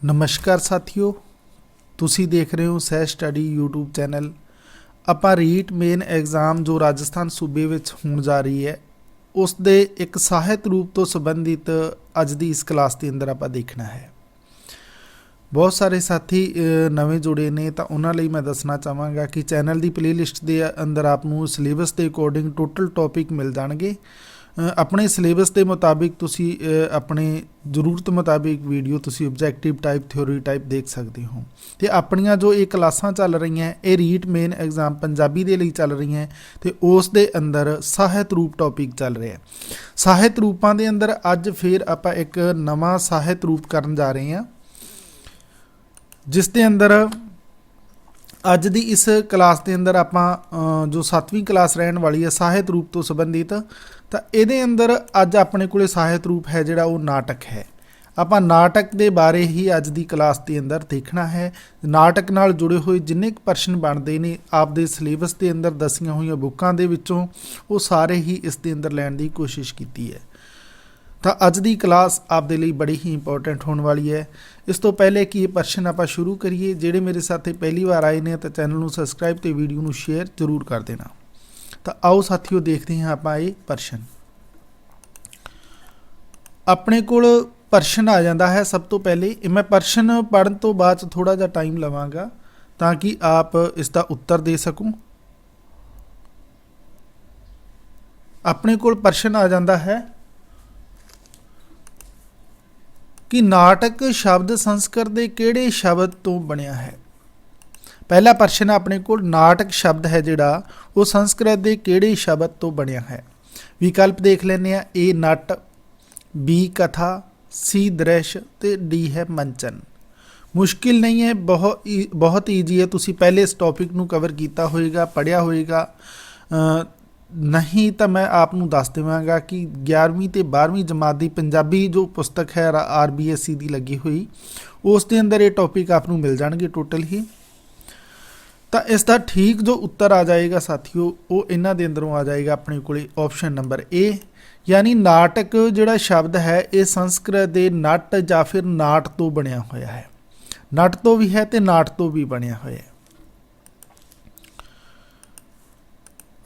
ਨਮਸਕਾਰ ਸਾਥੀਓ, ਤੁਸੀਂ ਦੇਖ ਰਹੇ ਹੋ ਸਹਿ ਸਟੱਡੀ YouTube ਚੈਨਲ। ਆਪਾਂ ਰੀਟ ਮੇਨ ਐਗਜ਼ਾਮ ਜੋ ਰਾਜਸਥਾਨ ਸੂਬੇ ਵਿੱਚ ਹੋਣ ਜਾ ਰਹੀ ਹੈ ਉਸ ਦੇ ਇੱਕ ਸਾਹਿਤ ਰੂਪ ਤੋਂ ਸੰਬੰਧਿਤ ਅੱਜ ਦੀ ਇਸ ਕਲਾਸ ਦੇ ਅੰਦਰ ਆਪਾਂ ਦੇਖਣਾ ਹੈ। ਬਹੁਤ ਸਾਰੇ ਸਾਥੀ ਨਵੇਂ ਜੁੜੇ ਨੇ ਤਾਂ ਉਹਨਾਂ ਲਈ ਮੈਂ ਦੱਸਣਾ ਚਾਹਾਂਗਾ ਕਿ ਚੈਨਲ ਦੀ ਪਲੇਲਿਸਟ ਦੇ ਅੰਦਰ ਆਪ ਨੂੰ ਸਿਲੇਬਸ ਦੇ ਅਕੋਰਡਿੰਗ ਟੋਟਲ ਟੌਪਿਕ ਮਿਲ ਜਾਣਗੇ। ਆਪਣੇ ਸਿਲੇਬਸ ਦੇ ਮੁਤਾਬਿਕ ਤੁਸੀਂ ਆਪਣੇ ਜ਼ਰੂਰਤ ਮੁਤਾਬਿਕ ਵੀਡੀਓ ਤੁਸੀਂ ਆਬਜੈਕਟਿਵ ਟਾਈਪ ਥਿਓਰੀ ਟਾਈਪ ਦੇਖ ਸਕਦੇ ਹੋ। ਤੇ ਆਪਣੀਆਂ ਜੋ ਇਹ ਕਲਾਸਾਂ ਚੱਲ ਰਹੀਆਂ ਇਹ ਰੀਟ ਮੇਨ ਐਗਜ਼ਾਮ ਪੰਜਾਬੀ ਦੇ ਲਈ ਚੱਲ ਰਹੀਆਂ ਤੇ ਉਸ ਦੇ ਅੰਦਰ ਸਾਹਿਤ ਰੂਪ ਟੌਪਿਕ ਚੱਲ ਰਿਹਾ। ਸਾਹਿਤ ਰੂਪਾਂ ਦੇ ਅੰਦਰ ਅੱਜ ਫਿਰ ਆਪਾਂ ਇੱਕ ਨਵਾਂ ਸਾਹਿਤ ਰੂਪ ਕਰਨ ਜਾ ਰਹੇ ਹਾਂ, ਜਿਸ ਦੇ ਅੰਦਰ ਅੱਜ ਦੀ ਇਸ ਕਲਾਸ ਦੇ ਅੰਦਰ ਆਪਾਂ ਜੋ 7ਵੀਂ ਕਲਾਸ ਰਹਿਣ ਵਾਲੀ ਹੈ ਸਾਹਿਤ ਰੂਪ ਤੋਂ ਸੰਬੰਧਿਤ, ਤਾਂ ਇਹਦੇ ਅੰਦਰ ਅੱਜ ਆਪਣੇ ਕੋਲੇ ਸਾਹਿਤ ਰੂਪ ਹੈ ਜਿਹੜਾ ਉਹ ਨਾਟਕ ਹੈ। ਆਪਾਂ ਨਾਟਕ ਦੇ ਬਾਰੇ ਹੀ ਅੱਜ ਦੀ ਕਲਾਸ ਦੇ ਅੰਦਰ ਦੇਖਣਾ ਹੈ। ਨਾਟਕ ਨਾਲ ਜੁੜੇ ਹੋਏ ਜਿੰਨੇ ਕੁ ਪ੍ਰਸ਼ਨ ਬਣਦੇ ਨੇ ਆਪਦੇ ਸਿਲੇਬਸ ਦੇ ਅੰਦਰ ਦੱਸੀਆਂ ਹੋਈਆਂ ਬੁੱਕਾਂ ਦੇ ਵਿੱਚੋਂ ਉਹ ਸਾਰੇ ਹੀ ਇਸ ਦੇ ਅੰਦਰ ਲੈਣ ਦੀ ਕੋਸ਼ਿਸ਼ ਕੀਤੀ ਹੈ। ਤਾਂ ਅੱਜ ਦੀ ਕਲਾਸ ਆਪਦੇ ਲਈ ਬੜੀ ਹੀ ਇੰਪੋਰਟੈਂਟ ਹੋਣ ਵਾਲੀ ਹੈ। ਇਸ ਤੋਂ ਪਹਿਲੇ ਕਿ ਇਹ ਪ੍ਰਸ਼ਨ ਆਪਾਂ ਸ਼ੁਰੂ ਕਰੀਏ, ਜਿਹੜੇ ਮੇਰੇ ਸਾਥੀ ਪਹਿਲੀ ਵਾਰ ਆਏ ਨੇ ਤਾਂ ਚੈਨਲ ਨੂੰ ਸਬਸਕ੍ਰਾਈਬ ਤੇ ਵੀਡੀਓ ਨੂੰ ਸ਼ੇਅਰ ਜ਼ਰੂਰ ਕਰ ਦੇਣਾ। ਤਾਂ ਆਓ ਸਾਥੀਓ ਦੇਖਦੇ ਹਾਂ ਆਪਾਂ ਇਹ ਪ੍ਰਸ਼ਨ। ਆਪਣੇ ਕੋਲ ਪ੍ਰਸ਼ਨ ਆ ਜਾਂਦਾ ਹੈ। ਸਭ ਤੋਂ ਪਹਿਲੇ ਮੈਂ ਪ੍ਰਸ਼ਨ ਪੜ੍ਹਨ ਤੋਂ ਬਾਅਦ ਥੋੜਾ ਜਿਹਾ ਟਾਈਮ ਲਵਾਂਗਾ ਤਾਂ ਕਿ ਆਪ ਇਸ ਦਾ ਉੱਤਰ ਦੇ ਸਕੋ। ਆਪਣੇ ਕੋਲ ਪ੍ਰਸ਼ਨ ਆ ਜਾਂਦਾ ਹੈ ਕਿ ਨਾਟਕ ਸ਼ਬਦ ਸੰਸਕ੍ਰਿਤ ਦੇ ਕਿਹੜੇ ਸ਼ਬਦ ਤੋਂ ਬਣਿਆ ਹੈ। ਪਹਿਲਾ ਪ੍ਰਸ਼ਨ ਆਪਣੇ ਕੋਲ ਨਾਟਕ ਸ਼ਬਦ ਹੈ ਜਿਹੜਾ ਉਹ ਸੰਸਕ੍ਰਿਤ ਦੇ ਕਿਹੜੇ ਸ਼ਬਦ ਤੋਂ ਬਣਿਆ ਹੈ। ਵਿਕਲਪ ਦੇਖ ਲੈਂਦੇ ਆ। ਏ ਨਟ, ਬੀ ਕਥਾ, ਸੀ ਦ੍ਰਿਸ਼ ਤੇ ਡੀ ਹੈ ਮੰਚਨ। ਮੁਸ਼ਕਿਲ ਨਹੀਂ ਹੈ, ਬਹੁਤ ਈਜੀ ਹੈ। ਤੁਸੀਂ ਪਹਿਲੇ ਇਸ ਟੌਪਿਕ ਨੂੰ ਕਵਰ ਕੀਤਾ ਹੋਏਗਾ, ਪੜ੍ਹਿਆ ਹੋਏਗਾ। ਨਹੀਂ ਤਾਂ ਮੈਂ ਆਪ ਨੂੰ ਦੱਸ ਦੇਵਾਂਗਾ ਕਿ 11ਵੀਂ ਤੇ 12ਵੀਂ ਜਮਾਤ ਦੀ ਪੰਜਾਬੀ ਜੋ ਪੁਸਤਕ ਹੈ RBSE ਦੀ ਲੱਗੀ ਹੋਈ ਉਸ ਦੇ ਅੰਦਰ ਇਹ ਟੌਪਿਕ ਆਪ ਨੂੰ ਮਿਲ ਜਾਣਗੇ ਟੋਟਲ ਹੀ। ਤਾਂ ਇਸ ਦਾ ਠੀਕ ਜੋ ਉੱਤਰ ਆ ਜਾਏਗਾ ਸਾਥੀਓ ਉਹ ਇਹਨਾਂ ਦੇ ਅੰਦਰੋਂ ਆ ਜਾਏਗਾ ਆਪਣੇ ਕੋਲੇ ਆਪਸ਼ਨ ਨੰਬਰ ਏ, ਯਾਨੀ ਨਾਟਕ ਜਿਹੜਾ ਸ਼ਬਦ ਹੈ ਇਹ ਸੰਸਕ੍ਰਿਤ ਦੇ ਨਟ ਜਾਂ ਫਿਰ ਨਾਟ ਤੋਂ ਬਣਿਆ ਹੋਇਆ ਹੈ। ਨਟ ਤੋਂ ਵੀ ਹੈ ਤੇ ਨਾਟ ਤੋਂ ਵੀ ਬਣਿਆ ਹੋਇਆ ਹੈ।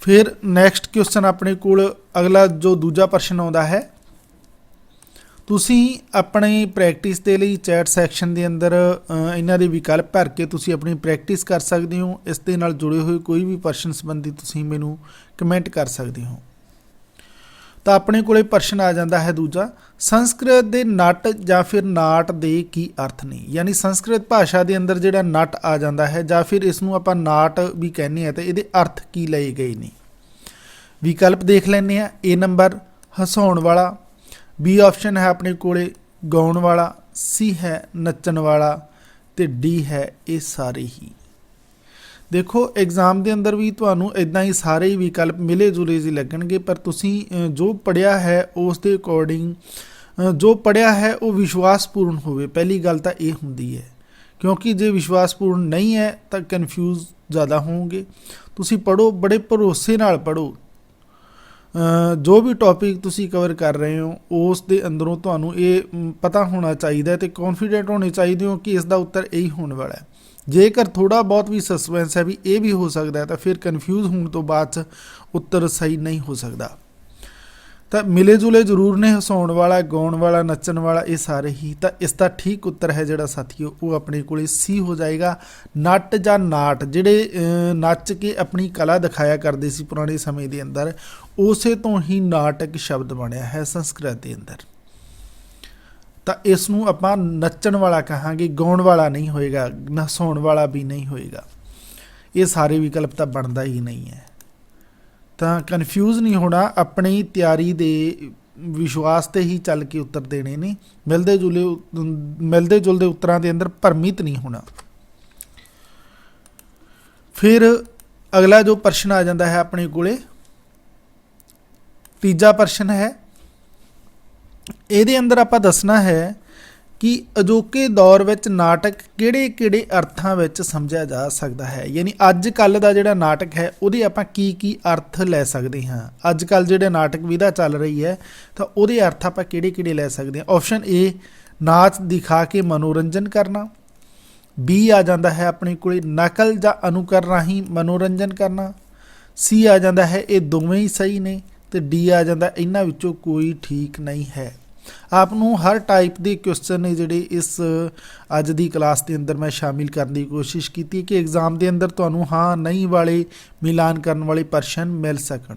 ਫਿਰ ਨੈਕਸਟ ਕੁਐਸਚਨ ਆਪਣੇ ਕੋਲ ਅਗਲਾ ਜੋ ਦੂਜਾ ਪ੍ਰਸ਼ਨ ਆਉਂਦਾ ਹੈ। ਤੁਸੀਂ ਆਪਣੀ ਪ੍ਰੈਕਟਿਸ ਦੇ ਲਈ ਚੈਟ ਸੈਕਸ਼ਨ ਦੇ ਅੰਦਰ ਇਹਨਾਂ ਦੇ ਵਿਕਲਪ ਭਰ ਕੇ ਤੁਸੀਂ ਆਪਣੀ ਪ੍ਰੈਕਟਿਸ ਕਰ ਸਕਦੇ ਹੋ। ਇਸ ਦੇ ਨਾਲ ਜੁੜੇ ਹੋਏ ਕੋਈ ਵੀ ਪ੍ਰਸ਼ਨ ਸੰਬੰਧੀ ਤੁਸੀਂ ਮੈਨੂੰ ਕਮੈਂਟ ਕਰ ਸਕਦੇ ਹੋ। ਤਾਂ ਆਪਣੇ ਕੋਲੇ ਪ੍ਰਸ਼ਨ ਆ ਜਾਂਦਾ ਹੈ ਦੂਜਾ, ਸੰਸਕ੍ਰਿਤ ਦੇ ਨਟ ਜਾਂ ਫਿਰ ਨਾਟ ਦੇ ਕੀ ਅਰਥ ਨੇ। ਯਾਨੀ ਸੰਸਕ੍ਰਿਤ ਭਾਸ਼ਾ ਦੇ ਅੰਦਰ ਜਿਹੜਾ ਨਟ ਆ ਜਾਂਦਾ ਹੈ ਜਾਂ ਫਿਰ ਇਸ ਨੂੰ ਆਪਾਂ ਨਾਟ ਵੀ ਕਹਿੰਦੇ ਹਾਂ ਤਾਂ ਇਹਦੇ ਅਰਥ ਕੀ ਲਏ ਗਏ ਨੇ। ਵਿਕਲਪ ਦੇਖ ਲੈਂਦੇ ਆ। ਏ ਨੰਬਰ ਹਸਾਉਣ ਵਾਲਾ, ਬੀ ਆਪਸ਼ਨ ਹੈ ਆਪਣੇ ਕੋਲੇ ਗਾਉਣ ਵਾਲਾ, ਸੀ ਹੈ ਨੱਚਣ ਵਾਲਾ ਤੇ ਡੀ ਹੈ ਇਹ ਸਾਰੇ ਹੀ। ਦੇਖੋ ਐਗਜ਼ਾਮ ਦੇ ਅੰਦਰ ਵੀ ਤੁਹਾਨੂੰ ਇਦਾਂ ਹੀ ਸਾਰੇ ਹੀ ਵਿਕਲਪ ਮਿਲੇ ਜੁਲੇ ਜਿਹੇ ਲੱਗਣਗੇ, ਪਰ ਤੁਸੀਂ ਜੋ ਪੜ੍ਹਿਆ ਹੈ ਉਸ ਦੇ ਅਕੋਰਡਿੰਗ ਜੋ ਪੜ੍ਹਿਆ ਹੈ ਉਹ ਵਿਸ਼ਵਾਸਪੂਰਨ ਹੋਵੇ। ਪਹਿਲੀ ਗੱਲ ਤਾਂ ਇਹ ਹੁੰਦੀ ਹੈ, ਕਿਉਂਕਿ ਜੇ ਵਿਸ਼ਵਾਸਪੂਰਨ ਨਹੀਂ ਹੈ ਤਾਂ ਕਨਫਿਊਜ਼ ਜ਼ਿਆਦਾ ਹੋਵੋਗੇ। ਤੁਸੀਂ ਪੜ੍ਹੋ, ਬੜੇ ਭਰੋਸੇ ਨਾਲ ਪੜ੍ਹੋ। ਜੋ ਵੀ ਟੌਪਿਕ ਤੁਸੀਂ ਕਵਰ ਕਰ ਰਹੇ ਹੋ ਉਸ ਦੇ ਅੰਦਰੋਂ ਤੁਹਾਨੂੰ ਇਹ ਪਤਾ ਹੋਣਾ ਚਾਹੀਦਾ ਤੇ ਕੌਨਫੀਡੈਂਟ ਹੋਣੇ ਚਾਹੀਦੇ ਹੋ ਕਿ ਇਸ ਦਾ ਉੱਤਰ ਇਹੀ ਹੋਣ ਵਾਲਾ ਹੈ। ਜੇਕਰ ਥੋੜ੍ਹਾ ਬਹੁਤ ਵੀ ਸਸਪੈਂਸ ਹੈ ਵੀ ਇਹ ਵੀ ਹੋ ਸਕਦਾ ਹੈ ਤਾਂ ਫਿਰ ਕਨਫਿਊਜ਼ ਹੋਣ ਤੋਂ ਬਾਅਦ 'ਚ ਉੱਤਰ ਸਹੀ ਨਹੀਂ ਹੋ ਸਕਦਾ। ਤਾਂ ਮਿਲੇ ਜੁਲੇ ਜ਼ਰੂਰ ਨੇ, ਹਸਾਉਣ ਵਾਲਾ, ਗਾਉਣ ਵਾਲਾ, ਨੱਚਣ ਵਾਲਾ ਇਹ ਸਾਰੇ ਹੀ। ਤਾਂ ਇਸ ਦਾ ਠੀਕ ਉੱਤਰ ਹੈ ਜਿਹੜਾ ਸਾਥੀਓ ਉਹ ਆਪਣੇ ਕੋਲੇ ਸੀ ਹੋ ਜਾਏਗਾ। ਨਟ ਜਾਂ ਨਾਟ ਜਿਹੜੇ ਨੱਚ ਕੇ ਆਪਣੀ ਕਲਾ ਦਿਖਾਇਆ ਕਰਦੇ ਸੀ ਪੁਰਾਣੇ ਸਮੇਂ ਦੇ ਅੰਦਰ, ਉਸੇ ਤੋਂ ਹੀ ਨਾਟਕ ਸ਼ਬਦ ਬਣਿਆ ਹੈ ਸੰਸਕ੍ਰਿਤ ਦੇ ਅੰਦਰ। ਤਾਂ ਇਸ ਨੂੰ ਆਪਾਂ ਨੱਚਣ ਵਾਲਾ ਕਹਾਂਗੇ, ਗਾਉਣ ਵਾਲਾ ਨਹੀਂ ਹੋਏਗਾ, ਹਸਾਉਣ ਵਾਲਾ ਵੀ ਨਹੀਂ ਹੋਏਗਾ। ਇਹ ਸਾਰੇ ਵਿਕਲਪ ਤਾਂ ਬਣਦਾ ਹੀ ਨਹੀਂ ਹੈ। ਤਾਂ ਕਨਫਿਊਜ਼ ਨਹੀਂ ਹੋਣਾ, ਆਪਣੀ ਤਿਆਰੀ ਦੇ ਵਿਸ਼ਵਾਸ 'ਤੇ ਹੀ ਚੱਲ ਕੇ ਉੱਤਰ ਦੇਣੇ ਨੇ। ਮਿਲਦੇ ਜੁਲਦੇ ਉੱਤਰਾਂ ਦੇ ਅੰਦਰ ਭਰਮਿਤ ਨਹੀਂ ਹੋਣਾ। ਫਿਰ ਅਗਲਾ ਜੋ ਪ੍ਰਸ਼ਨ ਆ ਜਾਂਦਾ ਹੈ ਆਪਣੇ ਕੋਲੇ, ਤੀਜਾ ਪ੍ਰਸ਼ਨ ਹੈ। ਇਹਦੇ ਅੰਦਰ ਆਪਾਂ ਦੱਸਣਾ ਹੈ ਕਿ ਅਜੋਕੇ ਦੌਰ ਵਿੱਚ ਨਾਟਕ ਕਿਹੜੇ ਕਿਹੜੇ ਅਰਥਾਂ ਵਿੱਚ ਸਮਝਿਆ ਜਾ ਸਕਦਾ ਹੈ। ਯਾਨੀ ਅੱਜ ਕੱਲ੍ਹ ਦਾ ਜਿਹੜਾ ਨਾਟਕ ਹੈ ਉਹਦੇ ਆਪਾਂ ਕੀ ਕੀ ਅਰਥ ਲੈ ਸਕਦੇ ਹਾਂ। ਅੱਜ ਕੱਲ੍ਹ ਜਿਹੜੇ ਨਾਟਕ ਵਿਧਾ ਚੱਲ ਰਹੀ ਹੈ ਤਾਂ ਉਹਦੇ ਅਰਥ ਆਪਾਂ ਕਿਹੜੇ ਕਿਹੜੇ ਲੈ ਸਕਦੇ ਹਾਂ। ਆਪਸ਼ਨ ਏ ਨਾਚ ਦਿਖਾ ਕੇ ਮਨੋਰੰਜਨ ਕਰਨਾ। ਬੀ ਆ ਜਾਂਦਾ ਹੈ ਆਪਣੇ ਕੋਲੇ ਨਕਲ ਜਾਂ ਅਨੁਕਰਨ ਰਾਹੀਂ ਮਨੋਰੰਜਨ ਕਰਨਾ। ਸੀ ਆ ਜਾਂਦਾ ਹੈ ਇਹ ਦੋਵੇਂ ਹੀ ਸਹੀ ਨੇ। ਤੇ ਡੀ ਆ ਜਾਂਦਾ ਇਹਨਾਂ ਵਿੱਚੋਂ ਕੋਈ ਠੀਕ ਨਹੀਂ ਹੈ। ਆਪ ਨੂੰ ਹਰ ਟਾਈਪ ਦੇ ਕੁਐਸਚਨ ਨੇ ਜਿਹੜੇ ਇਸ ਅੱਜ ਦੀ ਕਲਾਸ ਦੇ ਅੰਦਰ ਮੈਂ ਸ਼ਾਮਿਲ ਕਰਨ ਦੀ ਕੋਸ਼ਿਸ਼ ਕੀਤੀ ਕਿ ਐਗਜ਼ਾਮ ਦੇ ਅੰਦਰ ਤੁਹਾਨੂੰ ਹਾਂ ਨਹੀਂ ਵਾਲੇ ਮਿਲਾਨ ਕਰਨ ਵਾਲੇ ਪ੍ਰਸ਼ਨ ਮਿਲ ਸਕਣ,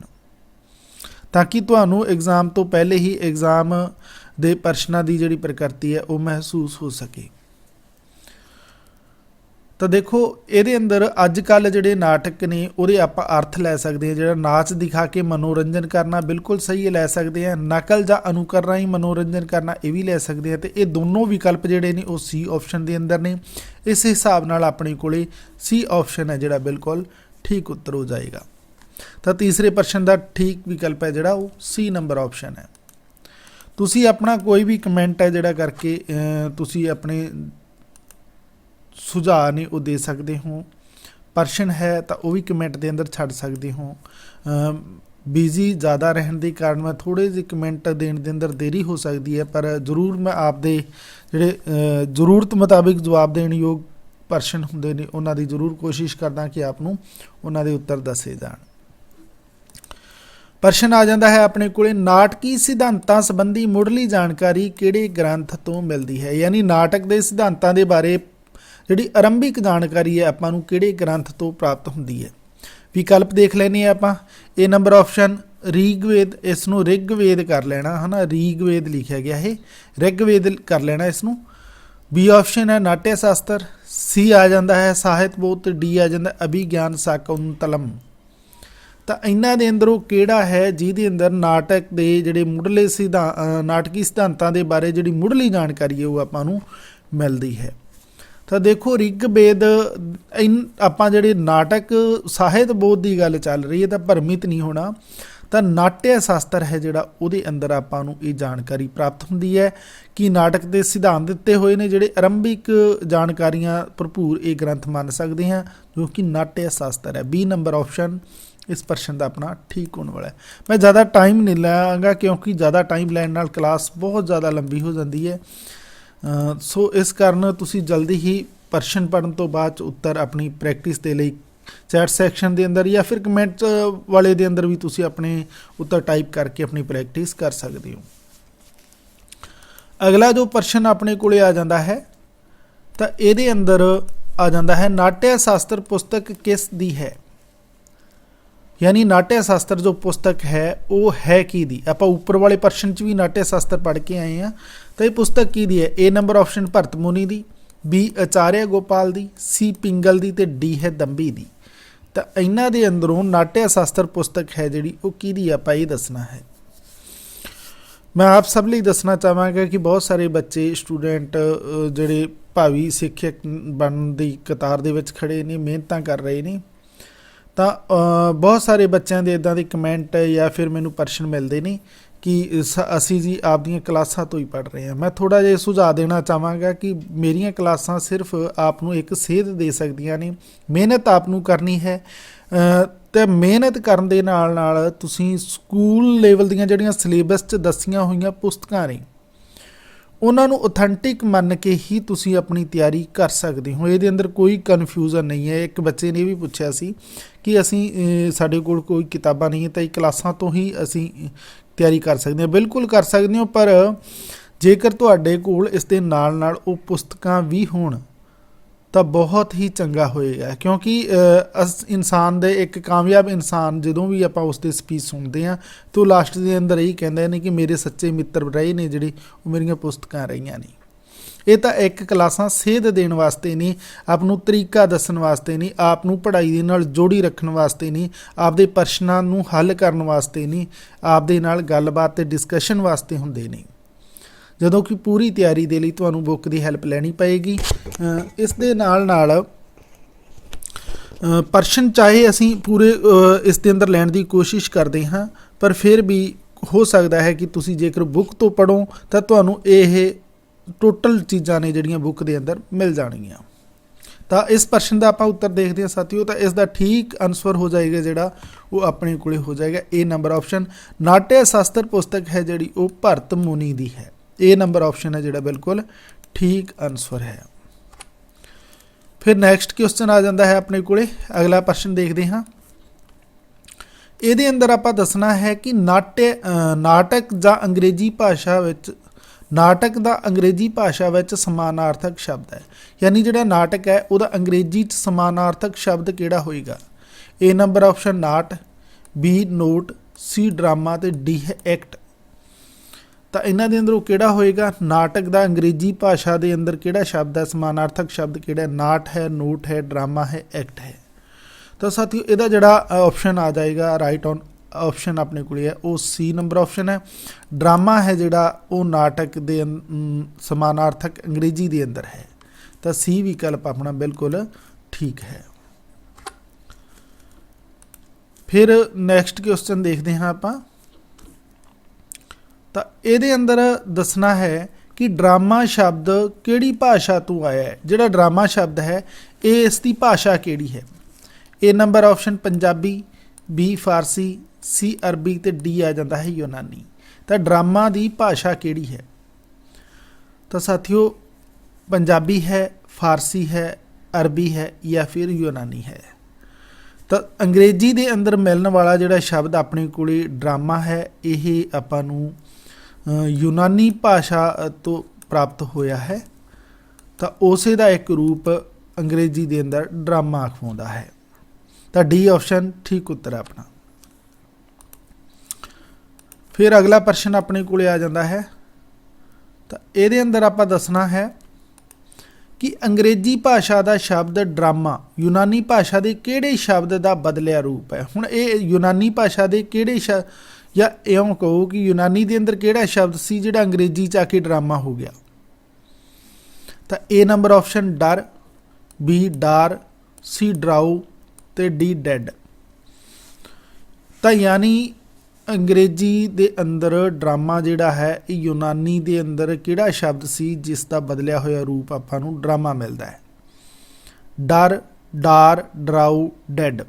ਤਾਂ ਕਿ ਤੁਹਾਨੂੰ ਐਗਜ਼ਾਮ ਤੋਂ ਪਹਿਲੇ ਹੀ ਐਗਜ਼ਾਮ ਦੇ ਪ੍ਰਸ਼ਨਾਂ ਦੀ ਜਿਹੜੀ ਪ੍ਰਕਿਰਤੀ ਹੈ ਉਹ ਮਹਿਸੂਸ ਹੋ ਸਕੇ। ਤਾਂ ਦੇਖੋ ਇਹਦੇ ਅੰਦਰ ਅੱਜ ਕੱਲ੍ਹ ਜਿਹੜੇ ਨਾਟਕ ਨੇ ਉਹਦੇ ਆਪਾਂ ਅਰਥ ਲੈ ਸਕਦੇ ਹਾਂ। ਜਿਹੜਾ ਨਾਚ ਦਿਖਾ ਕੇ ਮਨੋਰੰਜਨ ਕਰਨਾ ਬਿਲਕੁਲ ਸਹੀ ਲੈ ਸਕਦੇ ਹਾਂ। ਨਕਲ ਜਾਂ ਅਨੁਕਰਨ ਰਾਹੀਂ ਮਨੋਰੰਜਨ ਕਰਨਾ ਇਹ ਵੀ ਲੈ ਸਕਦੇ ਹਾਂ। ਅਤੇ ਇਹ ਦੋਨੋਂ ਵਿਕਲਪ ਜਿਹੜੇ ਨੇ ਉਹ ਸੀ ਆਪਸ਼ਨ ਦੇ ਅੰਦਰ ਨੇ। ਇਸ ਹਿਸਾਬ ਨਾਲ ਆਪਣੇ ਕੋਲੇ ਸੀ ਆਪਸ਼ਨ ਹੈ ਜਿਹੜਾ ਬਿਲਕੁਲ ਠੀਕ ਉੱਤਰ ਹੋ ਜਾਏਗਾ। ਤਾਂ ਤੀਸਰੇ ਪ੍ਰਸ਼ਨ ਦਾ ਠੀਕ ਵਿਕਲਪ ਹੈ ਜਿਹੜਾ ਉਹ ਸੀ ਨੰਬਰ ਆਪਸ਼ਨ ਹੈ। ਤੁਸੀਂ ਆਪਣਾ ਕੋਈ ਵੀ ਕਮੈਂਟ ਹੈ ਜਿਹੜਾ ਕਰਕੇ ਤੁਸੀਂ ਆਪਣੇ ਸੁਝਾਅ ਨੇ ਉਹ ਦੇ ਸਕਦੇ ਹੋ। ਪ੍ਰਸ਼ਨ ਹੈ ਤਾਂ ਉਹ ਵੀ ਕਮੈਂਟ ਦੇ ਅੰਦਰ ਛੱਡ ਸਕਦੇ ਹੋ। ਬਿਜ਼ੀ ਜ਼ਿਆਦਾ ਰਹਿਣ ਦੇ ਕਾਰਨ ਮੈਂ ਥੋੜ੍ਹੇ ਜਿਹੇ ਕਮੈਂਟ ਦੇਣ ਦੇ ਅੰਦਰ ਦੇਰੀ ਹੋ ਸਕਦੀ ਹੈ, ਪਰ ਜ਼ਰੂਰ ਮੈਂ ਆਪਦੇ ਜਿਹੜੇ ਜ਼ਰੂਰਤ ਮੁਤਾਬਿਕ ਜਵਾਬ ਦੇਣ ਯੋਗ ਪ੍ਰਸ਼ਨ ਹੁੰਦੇ ਨੇ ਉਹਨਾਂ ਦੀ ਜ਼ਰੂਰ ਕੋਸ਼ਿਸ਼ ਕਰਦਾ ਕਿ ਆਪ ਨੂੰ ਉਹਨਾਂ ਦੇ ਉੱਤਰ ਦੱਸੇ ਜਾਣ। ਪ੍ਰਸ਼ਨ ਆ ਜਾਂਦਾ ਹੈ ਆਪਣੇ ਕੋਲੇ ਨਾਟਕੀ ਸਿਧਾਂਤਾਂ ਸੰਬੰਧੀ ਮੁੱਢਲੀ ਜਾਣਕਾਰੀ ਕਿਹੜੇ ਗ੍ਰੰਥ ਤੋਂ ਮਿਲਦੀ ਹੈ। ਯਾਨੀ ਨਾਟਕ ਦੇ ਸਿਧਾਂਤਾਂ ਦੇ ਬਾਰੇ ਜਿਹੜੀ ਆਰੰਭਿਕ ਜਾਣਕਾਰੀ ਹੈ ਆਪਾਂ ਨੂੰ ਕਿਹੜੇ ਗ੍ਰੰਥ ਤੋਂ ਪ੍ਰਾਪਤ ਹੁੰਦੀ ਹੈ। ਵਿਕਲਪ ਦੇਖ ਲੈਂਦੇ ਹਾਂ ਆਪਾਂ। ਏ ਨੰਬਰ ਆਪਸ਼ਨ ਰਿਗਵੇਦ, ਇਸ ਨੂੰ ਰਿਗਵੇਦ ਕਰ ਲੈਣਾ ਹੈ ਨਾ, ਰਿਗਵੇਦ ਲਿਖਿਆ ਗਿਆ ਇਹ, ਰਿਗਵੇਦ ਕਰ ਲੈਣਾ ਇਸ ਨੂੰ। ਬੀ ਆਪਸ਼ਨ ਹੈ ਨਾਟਯ ਸ਼ਾਸਤਰ। ਸੀ ਆ ਜਾਂਦਾ ਹੈ ਸਾਹਿਤ ਬੋਧ ਤੇ ਡੀ ਆ ਜਾਂਦਾ ਅਭਿਗਿਆਨ ਸ਼ਾਕੁੰਤਲਮ। ਤਾਂ ਇਹਨਾਂ ਦੇ ਅੰਦਰੋਂ ਕਿਹੜਾ ਹੈ ਜਿਹਦੇ ਅੰਦਰ ਨਾਟਕ ਦੇ ਜਿਹੜੇ ਮੁੱਢਲੇ ਨਾਟਕੀ ਸਿਧਾਂਤਾਂ ਦੇ ਬਾਰੇ ਜਿਹੜੀ ਮੁੱਢਲੀ ਜਾਣਕਾਰੀ ਹੈ ਉਹ ਆਪਾਂ ਨੂੰ ਮਿਲਦੀ ਹੈ। ਤਾਂ ਦੇਖੋ ਰਿਗਵੇਦ ਆਪਾਂ ਜਿਹੜੇ ਨਾਟਕ ਸਾਹਿਤ ਬੋਧ ਦੀ ਗੱਲ ਚੱਲ ਰਹੀ ਹੈ ਤਾਂ ਭਰਮਿਤ ਨਹੀਂ ਹੋਣਾ। ਤਾਂ ਨਾਟਯ ਸ਼ਾਸਤਰ ਹੈ ਜਿਹੜਾ ਉਹਦੇ ਅੰਦਰ ਆਪਾਂ ਨੂੰ ਇਹ ਜਾਣਕਾਰੀ ਪ੍ਰਾਪਤ ਹੁੰਦੀ ਹੈ ਕਿ ਨਾਟਕ ਦੇ ਸਿਧਾਂਤ ਦਿੱਤੇ ਹੋਏ ਨੇ ਜਿਹੜੇ ਆਰੰਭਿਕ ਜਾਣਕਾਰੀਆਂ ਭਰਪੂਰ ਇਹ ਗ੍ਰੰਥ ਮੰਨ ਸਕਦੇ ਹਾਂ ਜੋ ਕਿ ਨਾਟਯ ਸ਼ਾਸਤਰ ਹੈ। ਬੀ ਨੰਬਰ ਆਪਸ਼ਨ ਇਸ ਪ੍ਰਸ਼ਨ ਦਾ ਆਪਣਾ ਠੀਕ ਹੋਣ ਵਾਲਾ ਹੈ। ਮੈਂ ਜ਼ਿਆਦਾ ਟਾਈਮ ਨਹੀਂ ਲਾਂਗਾ ਕਿਉਂਕਿ ਜ਼ਿਆਦਾ ਟਾਈਮ ਲੈਣ ਨਾਲ ਕਲਾਸ ਬਹੁਤ ਜ਼ਿਆਦਾ ਲੰਬੀ ਹੋ ਜਾਂਦੀ ਹੈ। ਸੋ ਇਸ ਕਾਰਨ ਤੁਸੀਂ ਜਲਦੀ ਹੀ ਪ੍ਰਸ਼ਨ ਪੜ੍ਹਨ ਤੋਂ ਬਾਅਦ 'ਚ ਉੱਤਰ ਆਪਣੀ ਪ੍ਰੈਕਟਿਸ ਦੇ ਲਈ ਚੈਟ ਸੈਕਸ਼ਨ ਦੇ ਅੰਦਰ ਜਾਂ ਫਿਰ ਕਮੈਂਟ ਵਾਲੇ ਦੇ ਅੰਦਰ ਵੀ ਤੁਸੀਂ ਆਪਣੇ ਉੱਤਰ ਟਾਈਪ ਕਰਕੇ ਆਪਣੀ ਪ੍ਰੈਕਟਿਸ ਕਰ ਸਕਦੇ ਹੋ। ਅਗਲਾ ਜੋ ਪ੍ਰਸ਼ਨ ਆਪਣੇ ਕੋਲੇ ਆ ਜਾਂਦਾ ਹੈ ਤਾਂ ਇਹਦੇ ਅੰਦਰ ਆ ਜਾਂਦਾ ਹੈ ਨਾਟਯ ਸ਼ਾਸਤਰ ਪੁਸਤਕ ਕਿਸ ਦੀ ਹੈ। ਯਾਨੀ ਨਾਟਯ ਸ਼ਾਸਤਰ ਜੋ ਪੁਸਤਕ ਹੈ ਉਹ ਹੈ ਕੀ ਦੀ। ਆਪਾਂ ਉੱਪਰ ਵਾਲੇ ਪ੍ਰਸ਼ਨ 'ਚ ਵੀ ਨਾਟਯ ਸ਼ਾਸਤਰ ਪੜ੍ਹ ਕੇ ਆਏ ਹਾਂ ਤਾਂ ਇਹ ਪੁਸਤਕ ਕੀ ਦੀ ਹੈ। ਏ ਨੰਬਰ ਆਪਸ਼ਨ ਭਰਤ ਮੁਨੀ ਦੀ, ਬੀ ਆਚਾਰਿਆ ਗੋਪਾਲ ਦੀ, ਸੀ ਪਿੰਗਲ ਦੀ ਤੇ ਡੀ ਹੈ ਦੰਭੀ ਦੀ। ਤਾਂ ਇਹਨਾਂ ਦੇ ਅੰਦਰੋਂ ਨਾਟਯ ਸ਼ਾਸਤਰ ਪੁਸਤਕ ਹੈ ਜਿਹੜੀ ਉਹ ਕਿਹਦੀ ਆਪਾਂ ਇਹ ਦੱਸਣਾ ਹੈ। ਮੈਂ ਆਪ ਸਭ ਲਈ ਦੱਸਣਾ ਚਾਹਾਂਗਾ ਕਿ ਬਹੁਤ ਸਾਰੇ ਬੱਚੇ ਸਟੂਡੈਂਟ ਜਿਹੜੇ ਭਾਵੀ ਸਿੱਖਿਅਕ ਬਣਨ ਦੀ ਕਤਾਰ ਦੇ ਵਿੱਚ ਖੜੇ ਨੇ, ਮਿਹਨਤਾਂ ਕਰ ਰਹੇ ਨੇ। ਤਾਂ ਬਹੁਤ ਸਾਰੇ ਬੱਚਿਆਂ ਦੇ ਇੱਦਾਂ ਦੇ ਕਮੈਂਟ ਜਾਂ ਫਿਰ ਮੈਨੂੰ ਪ੍ਰਸ਼ਨ ਮਿਲਦੇ ਨੇ ਕਿ ਅਸੀਂ ਜੀ ਆਪਦੀਆਂ ਕਲਾਸਾਂ ਤੋਂ ਹੀ ਪੜ੍ਹ ਰਹੇ ਹਾਂ। ਮੈਂ ਥੋੜ੍ਹਾ ਜਿਹਾ ਸੁਝਾਅ ਦੇਣਾ ਚਾਹਾਂਗਾ ਕਿ ਮੇਰੀਆਂ ਕਲਾਸਾਂ ਸਿਰਫ ਆਪ ਨੂੰ ਇੱਕ ਸੇਧ ਦੇ ਸਕਦੀਆਂ ਨੇ। ਮਿਹਨਤ ਆਪ ਨੂੰ ਕਰਨੀ ਹੈ ਅਤੇ ਮਿਹਨਤ ਕਰਨ ਦੇ ਨਾਲ ਨਾਲ ਤੁਸੀਂ ਸਕੂਲ ਲੈਵਲ ਦੀਆਂ ਜਿਹੜੀਆਂ ਸਿਲੇਬਸ 'ਚ ਦੱਸੀਆਂ ਹੋਈਆਂ ਪੁਸਤਕਾਂ ਨੇ ਉਹਨਾਂ ਨੂੰ ਓਥੈਂਟਿਕ ਮੰਨ ਕੇ ਹੀ ਤੁਸੀਂ ਆਪਣੀ ਤਿਆਰੀ ਕਰ ਸਕਦੇ ਹੋ। ਇਹਦੇ ਅੰਦਰ ਕੋਈ ਕਨਫਿਊਜ਼ਨ ਨਹੀਂ ਹੈ। ਇੱਕ ਬੱਚੇ ਨੇ ਇਹ ਵੀ ਪੁੱਛਿਆ ਸੀ ਕਿ ਅਸੀਂ ਸਾਡੇ ਕੋਲ ਕੋਈ ਕਿਤਾਬਾਂ ਨਹੀਂ ਹੈ ਤਾਂ ਇਹ ਕਲਾਸਾਂ ਤੋਂ ਹੀ ਅਸੀਂ ਤਿਆਰੀ ਕਰ ਸਕਦੇ ਹਾਂ। ਬਿਲਕੁਲ ਕਰ ਸਕਦੇ ਹੋ, ਪਰ ਜੇਕਰ ਤੁਹਾਡੇ ਕੋਲ ਇਸ ਦੇ ਨਾਲ ਨਾਲ ਉਹ ਪੁਸਤਕਾਂ ਵੀ ਹੋਣ ਤਾਂ ਬਹੁਤ ਹੀ ਚੰਗਾ ਹੋਏਗਾ। ਕਿਉਂਕਿ ਇਨਸਾਨ ਦੇ ਇੱਕ ਕਾਮਯਾਬ ਇਨਸਾਨ ਜਦੋਂ ਵੀ ਆਪਾਂ ਉਸ ਦੀ ਸਪੀਚ ਸੁਣਦੇ ਹਾਂ ਤਾਂ ਉਹ ਲਾਸਟ ਦੇ ਅੰਦਰ ਇਹੀ ਕਹਿੰਦੇ ਨੇ ਕਿ ਮੇਰੇ ਸੱਚੇ ਮਿੱਤਰ ਰਹੇ ਨੇ ਜਿਹੜੇ ਉਹ ਮੇਰੀਆਂ ਪੁਸਤਕਾਂ ਰਹੀਆਂ ਨੇ। ਇਹ ਤਾਂ ਇੱਕ ਕਲਾਸਾਂ ਸੇਧ ਦੇਣ ਵਾਸਤੇ ਨਹੀਂ, ਆਪ ਨੂੰ ਤਰੀਕਾ ਦੱਸਣ ਵਾਸਤੇ ਨਹੀਂ, ਆਪ ਨੂੰ ਪੜ੍ਹਾਈ ਦੇ ਨਾਲ ਜੋੜੀ ਰੱਖਣ ਵਾਸਤੇ ਨਹੀਂ, ਆਪਦੇ ਪ੍ਰਸ਼ਨਾਂ ਨੂੰ ਹੱਲ ਕਰਨ ਵਾਸਤੇ ਨਹੀਂ, ਆਪਦੇ ਨਾਲ ਗੱਲਬਾਤ ਅਤੇ ਡਿਸਕਸ਼ਨ ਵਾਸਤੇ ਹੁੰਦੇ ਨੇ। ਜਦੋਂ ਕਿ ਪੂਰੀ ਤਿਆਰੀ ਦੇ ਲਈ ਤੁਹਾਨੂੰ ਬੁੱਕ ਦੀ ਹੈਲਪ ਲੈਣੀ ਪਏਗੀ। ਇਸ ਦੇ ਨਾਲ ਪ੍ਰਸ਼ਨ ਚਾਹੇ ਅਸੀਂ ਪੂਰੇ ਇਸ ਦੇ ਅੰਦਰ ਲੈਣ ਦੀ ਕੋਸ਼ਿਸ਼ ਕਰਦੇ ਹਾਂ, ਪਰ ਫਿਰ ਵੀ ਹੋ ਸਕਦਾ ਹੈ ਕਿ ਤੁਸੀਂ ਜੇਕਰ ਬੁੱਕ ਤੋਂ ਪੜ੍ਹੋ ਤਾਂ ਤੁਹਾਨੂੰ ਇਹ ਟੋਟਲ ਚੀਜ਼ਾਂ ਨੇ ਜਿਹੜੀਆਂ ਬੁੱਕ ਦੇ ਅੰਦਰ ਮਿਲ ਜਾਣਗੀਆਂ। ਤਾਂ ਇਸ ਪ੍ਰਸ਼ਨ ਦਾ ਆਪਾਂ ਉੱਤਰ ਦੇਖਦੇ ਹਾਂ ਸਾਥੀਓ। ਤਾਂ ਇਸ ਦਾ ਠੀਕ ਆਨਸਰ ਹੋ ਜਾਏਗਾ ਜਿਹੜਾ ਉਹ ਆਪਣੇ ਕੋਲੇ ਹੋ ਜਾਏਗਾ ਏ ਨੰਬਰ ਆਪਸ਼ਨ। ਨਾਟਯ ਸ਼ਾਸਤਰ ਪੁਸਤਕ ਹੈ ਜਿਹੜੀ ਉਹ ਭਰਤ ਮੁਨੀ ਦੀ ਹੈ। ए नंबर ऑप्शन है जिहड़ा बिल्कुल ठीक आंसर है। फिर नैक्सट क्वेश्चन आ जाता है अपने कोले, अगला प्रश्न देखते हाँ। ਇਹਦੇ ਅੰਦਰ ਆਪਾਂ ਦੱਸਣਾ ਹੈ ਕਿ ਨਾਟਕ ਜਾਂ ਅੰਗਰੇਜ਼ੀ ਭਾਸ਼ਾ ਵਿੱਚ ਨਾਟਕ ਦਾ ਅੰਗਰੇਜ਼ੀ ਭਾਸ਼ਾ ਵਿੱਚ ਸਮਾਨਾਰਥਕ ਸ਼ਬਦ ਹੈ। ਯਾਨੀ ਜਿਹੜਾ ਨਾਟਕ ਹੈ ਉਹਦਾ ਅੰਗਰੇਜ਼ੀ 'ਚ ਸਮਾਨਾਰਥਕ ਸ਼ਬਦ ਕਿਹੜਾ ਹੋਏਗਾ। ਏ ਨੰਬਰ ਆਪਸ਼ਨ ਨਾਟ, ਬੀ ਨੋਟ, ਸੀ ਡਰਾਮਾ ਤੇ ਡੀ ਹੈ ਐਕਟ। ਤਾਂ ਇਹਨਾਂ ਦੇ ਅੰਦਰ ਉਹ ਕਿਹੜਾ ਹੋਏਗਾ। ਨਾਟਕ ਦਾ ਅੰਗਰੇਜ਼ੀ ਭਾਸ਼ਾ ਦੇ ਅੰਦਰ ਕਿਹੜਾ ਸ਼ਬਦ ਹੈ, ਸਮਾਨਾਰਥਕ ਸ਼ਬਦ ਕਿਹੜਾ। ਨਾਟ ਹੈ, ਨੋਟ ਹੈ, ਡਰਾਮਾ ਹੈ, ਐਕਟ है। तो साथियों ਇਹਦਾ ਜਿਹੜਾ ऑप्शन आ जाएगा राइट ऑप्शन अपने को है वो सी नंबर ऑप्शन है। ड्रामा है ਜਿਹੜਾ ਉਹ नाटक ਦੇ समानार्थक अंग्रेजी ਦੇ अंदर है। तो सी विकल्प अपना बिल्कुल ठीक है। फिर नैक्सट क्वेश्चन देखते हैं आप। तो ਇਹਦੇ अंदर दसना है कि ड्रामा शब्द ਕਿਹੜੀ भाषा तो आया है। ਜਿਹੜਾ ड्रामा शब्द है ये इसकी भाषा ਕਿਹੜੀ है। ए नंबर ऑप्शन पंजाबी, बी फारसी, सी अरबी तो डी आ जाता है यूनानी। तो ड्रामा की भाषा केड़ी है। तो साथियों पंजाबी है, फारसी है, अरबी है या फिर यूनानी है। तो अंग्रेजी के अंदर मिलने वाला जोड़ा शब्द अपने को ड्रामा है ये आपां नूं यूनानी भाषा तो प्राप्त होया है। तो उस दा एक रूप अंग्रेजी के अंदर ड्रामा अखवाउंदा है। तो डी ऑप्शन ठीक उत्तर है अपना। फिर अगला प्रश्न अपने को आ जाता है। तो ये अंदर आप दसना है कि अंग्रेजी भाषा का शब्द ड्रामा यूनानी भाषा के किहड़े शब्द का बदलिया रूप है। हुण ये यूनानी भाषा के किहड़े शब्द या इउं कहो कि यूनानी के अंदर किहड़ा शब्द सी जिहड़ा अंग्रेजी च आके ड्रामा हो गया। तो ए नंबर ऑप्शन डर, बी डार, सी डराओ तो डी डैड। तो यानी अंग्रेजी के अंदर ड्रामा जिहड़ा है यूनानी के अंदर किहड़ा शब्द सी जिसका बदलिया होया रूप आपां नूं ड्रामा मिलता है। डर, डार, डराओ, डैड।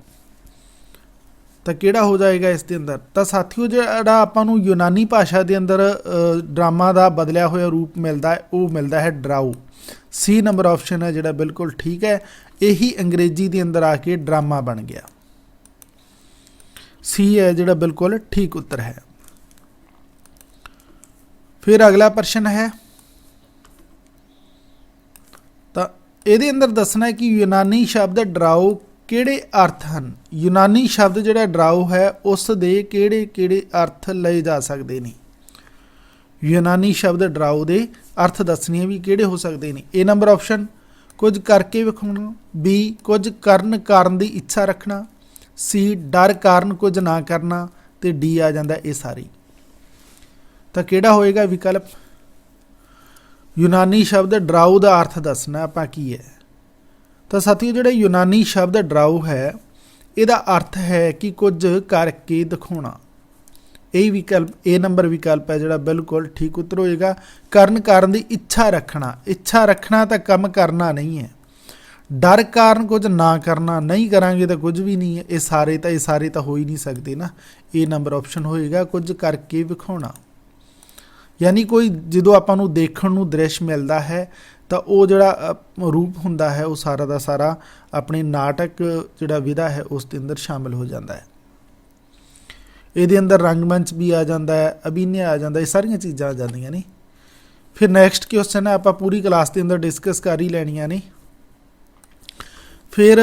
तो किहड़ा हो जाएगा इसके अंदर। तो साथियों जिहड़ा आपां नूं यूनानी भाषा के अंदर ड्रामा का बदलिया होया रूप मिलता है वो मिलता है डराओ। सी नंबर ऑप्शन है जिहड़ा बिल्कुल ठीक है। यही अंग्रेजी के अंदर आके ड्रामा बन गया। सी है जिहड़ा बिल्कुल ठीक उत्तर है। फिर अगला प्रश्न है। तो ये अंदर दसना है कि यूनानी शब्द डराओ किहड़े अर्थ हैं। यूनानी शब्द जिहड़ा डराओ है उस दे किहड़े किहड़े अर्थ लए जा सकते हैं। यूनानी शब्द डराओ दे अर्थ दसने भी किहड़े हो सकते हैं। ए नंबर ऑप्शन कुछ करके विखाउणा, बी कुछ करन कारण की इच्छा रखना, सी डर कारण कुछ ना करना तो डी आ जाता ये सारी। तो किहड़ा होएगा विकल्प। यूनानी शब्द डराओ का अर्थ दसना आपां की है। तो साथियों जिहड़ा यूनानी शब्द डराओ है इहदा अर्थ है कि कुछ करके दिखाउणा। यही विकल्प ए नंबर विकल्प है जिहड़ा बिल्कुल ठीक उत्तर होएगा। करन कारण की इच्छा रखना, इच्छा रखना तो काम करना नहीं है। डर कारण कुछ ना करना, नहीं करांगे तो कुछ भी नहीं है। ये सारे तो हो ही नहीं सकते ना। ए नंबर ऑप्शन होएगा कुछ करके विखाउणा। यानी कोई जो आपां नूं देखण नूं दृश्य मिलता है तो वो जिहड़ा रूप हुंदा है वो सारा का सारा अपने नाटक जिहड़ा विधा है उसके अंदर शामिल हो जाता है। ये अंदर रंगमंच भी आ जाता है, अभिनय आ जाता है, ये सारिया चीज़ां आ जांदियां ने। फिर नैक्सट क्वेश्चन है आप पूरी क्लास के अंदर डिस्कस कर ही लैनियां ने। फिर